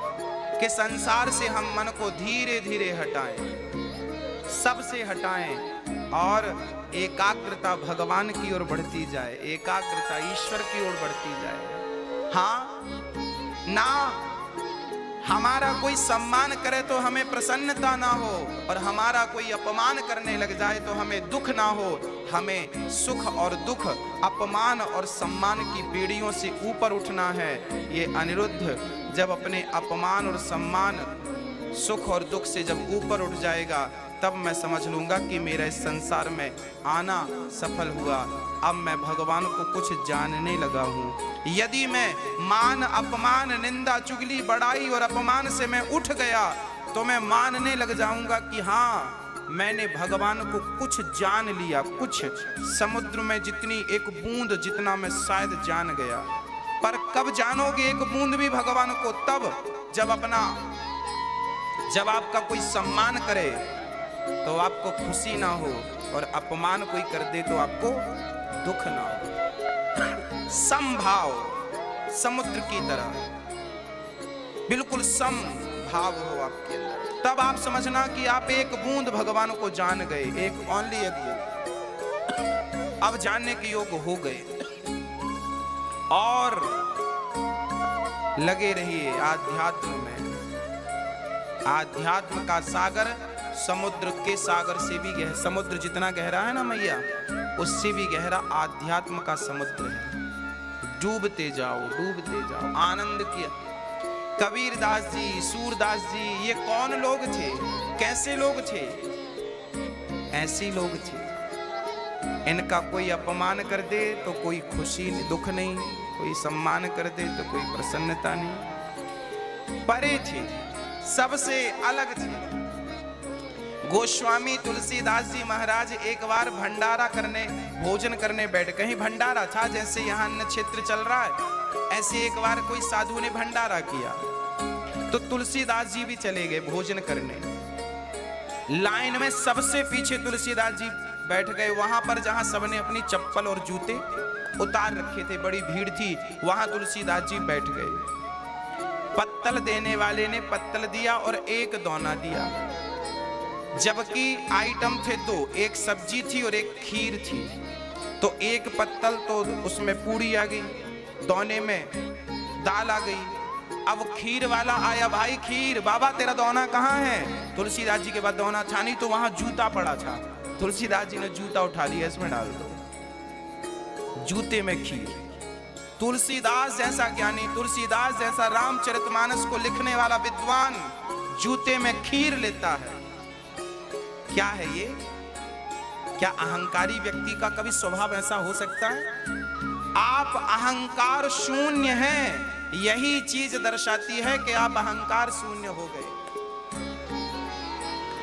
कि संसार से हम मन को धीरे धीरे हटाएं, सबसे हटाएं और एकाग्रता भगवान की ओर बढ़ती जाए, एकाग्रता ईश्वर की ओर बढ़ती जाए। हाँ ना, हमारा कोई सम्मान करे तो हमें प्रसन्नता ना हो, और हमारा कोई अपमान करने लग जाए तो हमें दुख ना हो। हमें सुख और दुख, अपमान और सम्मान की पीढ़ियों से ऊपर उठना है। ये अनिरुद्ध जब अपने अपमान और सम्मान, सुख और दुख से जब ऊपर उठ जाएगा, तब मैं समझ लूंगा कि मेरा इस संसार में आना सफल हुआ। अब मैं भगवान को कुछ जानने लगा हूँ। यदि मैं मान, अपमान, निंदा, चुगली, बड़ाई और अपमान से मैं उठ गया तो मैं मानने लग जाऊंगा कि हाँ, मैंने भगवान को कुछ जान लिया। कुछ, समुद्र में जितनी एक बूंद जितना मैं शायद जान गया। पर कब जानोगे एक बूंद भी भगवान को? तब जब आपका कोई सम्मान करे तो आपको खुशी ना हो, और अपमान कोई कर दे तो आपको दुख ना हो। समभाव, समुद्र की तरह बिल्कुल समभाव हो आपके अंदर, तब आप समझना कि आप एक बूंद भगवान को जान गए। एक, ओनली एक बूंद। अब जानने के योग हो गए। और लगे रहिए आध्यात्म में। आध्यात्म का सागर समुद्र के सागर से भी गहरा, समुद्र जितना गहरा है ना मैया, उससे भी गहरा आध्यात्म का समुद्र है। डूबते जाओ, डूबते जाओ। आनंद किया कबीरदास जी, सूरदास जी, ये कौन लोग थे? कैसे लोग थे? ऐसे लोग थे। इनका कोई अपमान कर दे तो कोई खुशी, दुख नहीं, कोई सम्मान कर दे तो कोई प्रसन्नता नहीं। परे थे, सबसे अलग थे। गोस्वामी तुलसीदास जी महाराज एक बार भंडारा करने, भोजन करने बैठ, कहीं भंडारा था, जैसे यहाँ अन्न क्षेत्र चल रहा है, ऐसे एक बार कोई साधु ने भंडारा किया तो तुलसीदास जी भी चले गए भोजन करने। लाइन में सबसे पीछे तुलसीदास जी बैठ गए वहां पर जहां सबने अपनी चप्पल और जूते उतार रखे थे। बड़ी भीड़ थी, वहां तुलसीदास जी बैठ गए। पत्तल देने वाले ने पत्तल दिया और एक दोना दिया, जबकि आइटम थे दो, एक सब्जी थी और एक खीर थी। तो एक पत्तल तो उसमें पूड़ी आ गई, दोने में दाल आ गई। अब खीर वाला आया, भाई खीर, बाबा तेरा दोना कहाँ है? तुलसीदास जी के बाद दोना था नहीं, तो वहां जूता पड़ा था। तुलसीदास जी ने जूता उठा लिया, इसमें डाल दो, जूते में खीर। तुलसीदास जैसा ज्ञानी, तुलसीदास जैसा रामचरितमानस को लिखने वाला विद्वान जूते में खीर लेता है। क्या है ये? क्या अहंकारी व्यक्ति का कभी स्वभाव ऐसा हो सकता है? आप अहंकार शून्य हैं, यही चीज दर्शाती है कि आप अहंकार शून्य हो गए।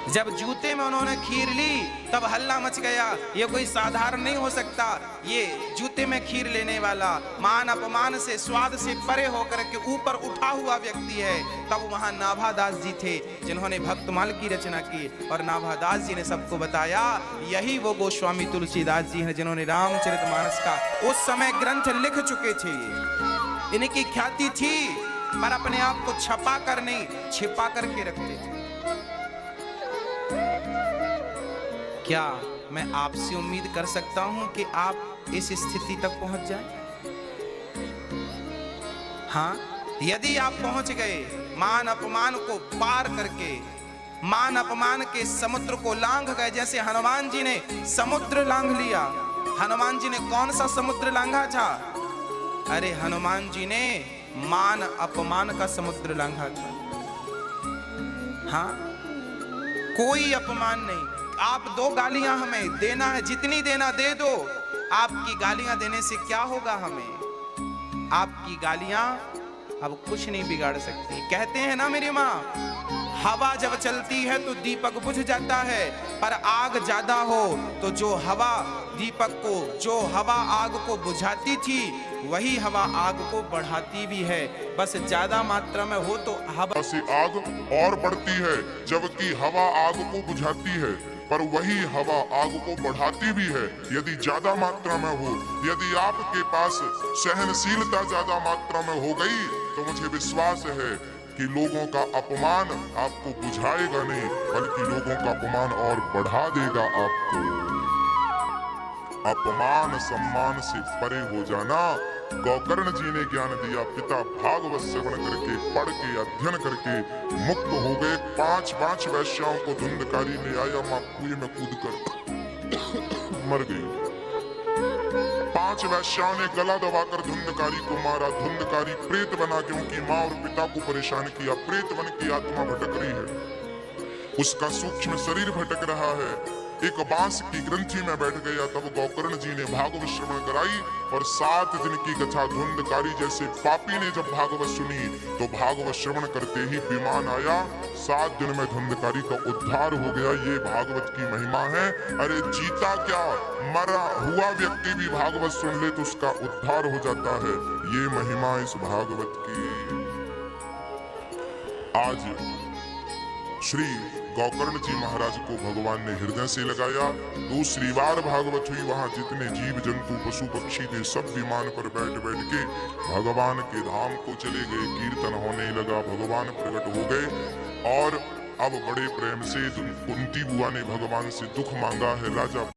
जब जूते में उन्होंने खीर ली तब हल्ला मच गया, ये कोई साधारण नहीं हो सकता, ये जूते में खीर लेने वाला मान अपमान से, स्वाद से परे होकर के ऊपर उठा हुआ व्यक्ति है। तब वहां नाभादास जी थे जिन्होंने भक्तमाल की रचना की, और नाभादास जी ने सबको बताया यही वो गोस्वामी तुलसीदास जी हैं जिन्होंने रामचरितमानस का उस समय ग्रंथ लिख चुके थे। इनकी ख्याति थी, पर अपने आप को छपा कर नहीं, छिपा करके रखते थे। क्या मैं आपसे उम्मीद कर सकता हूं कि आप इस स्थिति तक पहुंच जाएं? हाँ, यदि आप पहुंच गए, मान अपमान को पार करके, मान अपमान के समुद्र को लांघ गए, जैसे हनुमान जी ने समुद्र लांघ लिया। हनुमान जी ने कौन सा समुद्र लांघा था? अरे हनुमान जी ने मान अपमान का समुद्र लांघा था। हाँ, कोई अपमान नहीं। आप दो गालियां हमें देना है, जितनी देना दे दो। आपकी गालियां देने से क्या होगा हमें? आपकी गालियां अब कुछ नहीं बिगाड़ सकती। कहते हैं ना मेरी माँ, हवा जब चलती है तो दीपक बुझ जाता है, पर आग ज्यादा हो तो जो हवा दीपक को, जो हवा आग को बुझाती थी, वही हवा आग को बढ़ाती भी है। बस ज्यादा मात्रा में हो तो हवा से आग और बढ़ती है, जबकि हवा आग को बुझाती है, पर वही हवा आग को बढ़ाती भी है यदि ज्यादा मात्रा में हो। यदि आपके पास सहनशीलता ज्यादा मात्रा में हो गई तो मुझे विश्वास है कि लोगों का अपमान आपको बुझाएगा नहीं, बल्कि लोगों का अपमान और बढ़ा देगा आपको। अपमान सम्मान से परे हो जाना गोकर्ण जी ने ज्ञान दिया। पिता भागवत श्रवण करके, पढ़ के, अध्ययन करके मुक्त हो गए। 5 वैश्याओं को धुंधकारी ले आया, मां कुएं में कूद कर मर गई। 5 वैश्याओं ने गला दबाकर धुंधकारी को मारा। धुंधकारी प्रेत बना के उनकी माँ और पिता को परेशान किया। प्रेत बन की आत्मा भटक रही है, उसका सूक्ष्म शरीर भटक रहा है। एक बांस की ग्रंथि में बैठ गया। तब गोकर्ण जी ने भागवत श्रवण कराई, और 7 दिन की कथा धुंधकारी जैसे पापी ने जब भागवत सुनी तो भागवत श्रवण करते ही विमान आया। 7 दिन में धुंधकारी का उद्धार हो गया। ये भागवत की महिमा है। अरे जीता क्या, मरा हुआ व्यक्ति भी भागवत सुन ले तो उसका उद्धार हो जाता है। ये महिमा इस भागवत की। आज श्री गोकर्ण जी महाराज को भगवान ने हृदय से लगाया। दूसरी बार भागवत हुई, वहां जितने जीव जंतु पशु पक्षी थे सब विमान पर बैठ बैठ के भगवान के धाम को चले गए। कीर्तन होने लगा, भगवान प्रकट हो गए। और अब बड़े प्रेम से कुंती बुआ ने भगवान से दुख मांगा है। राजा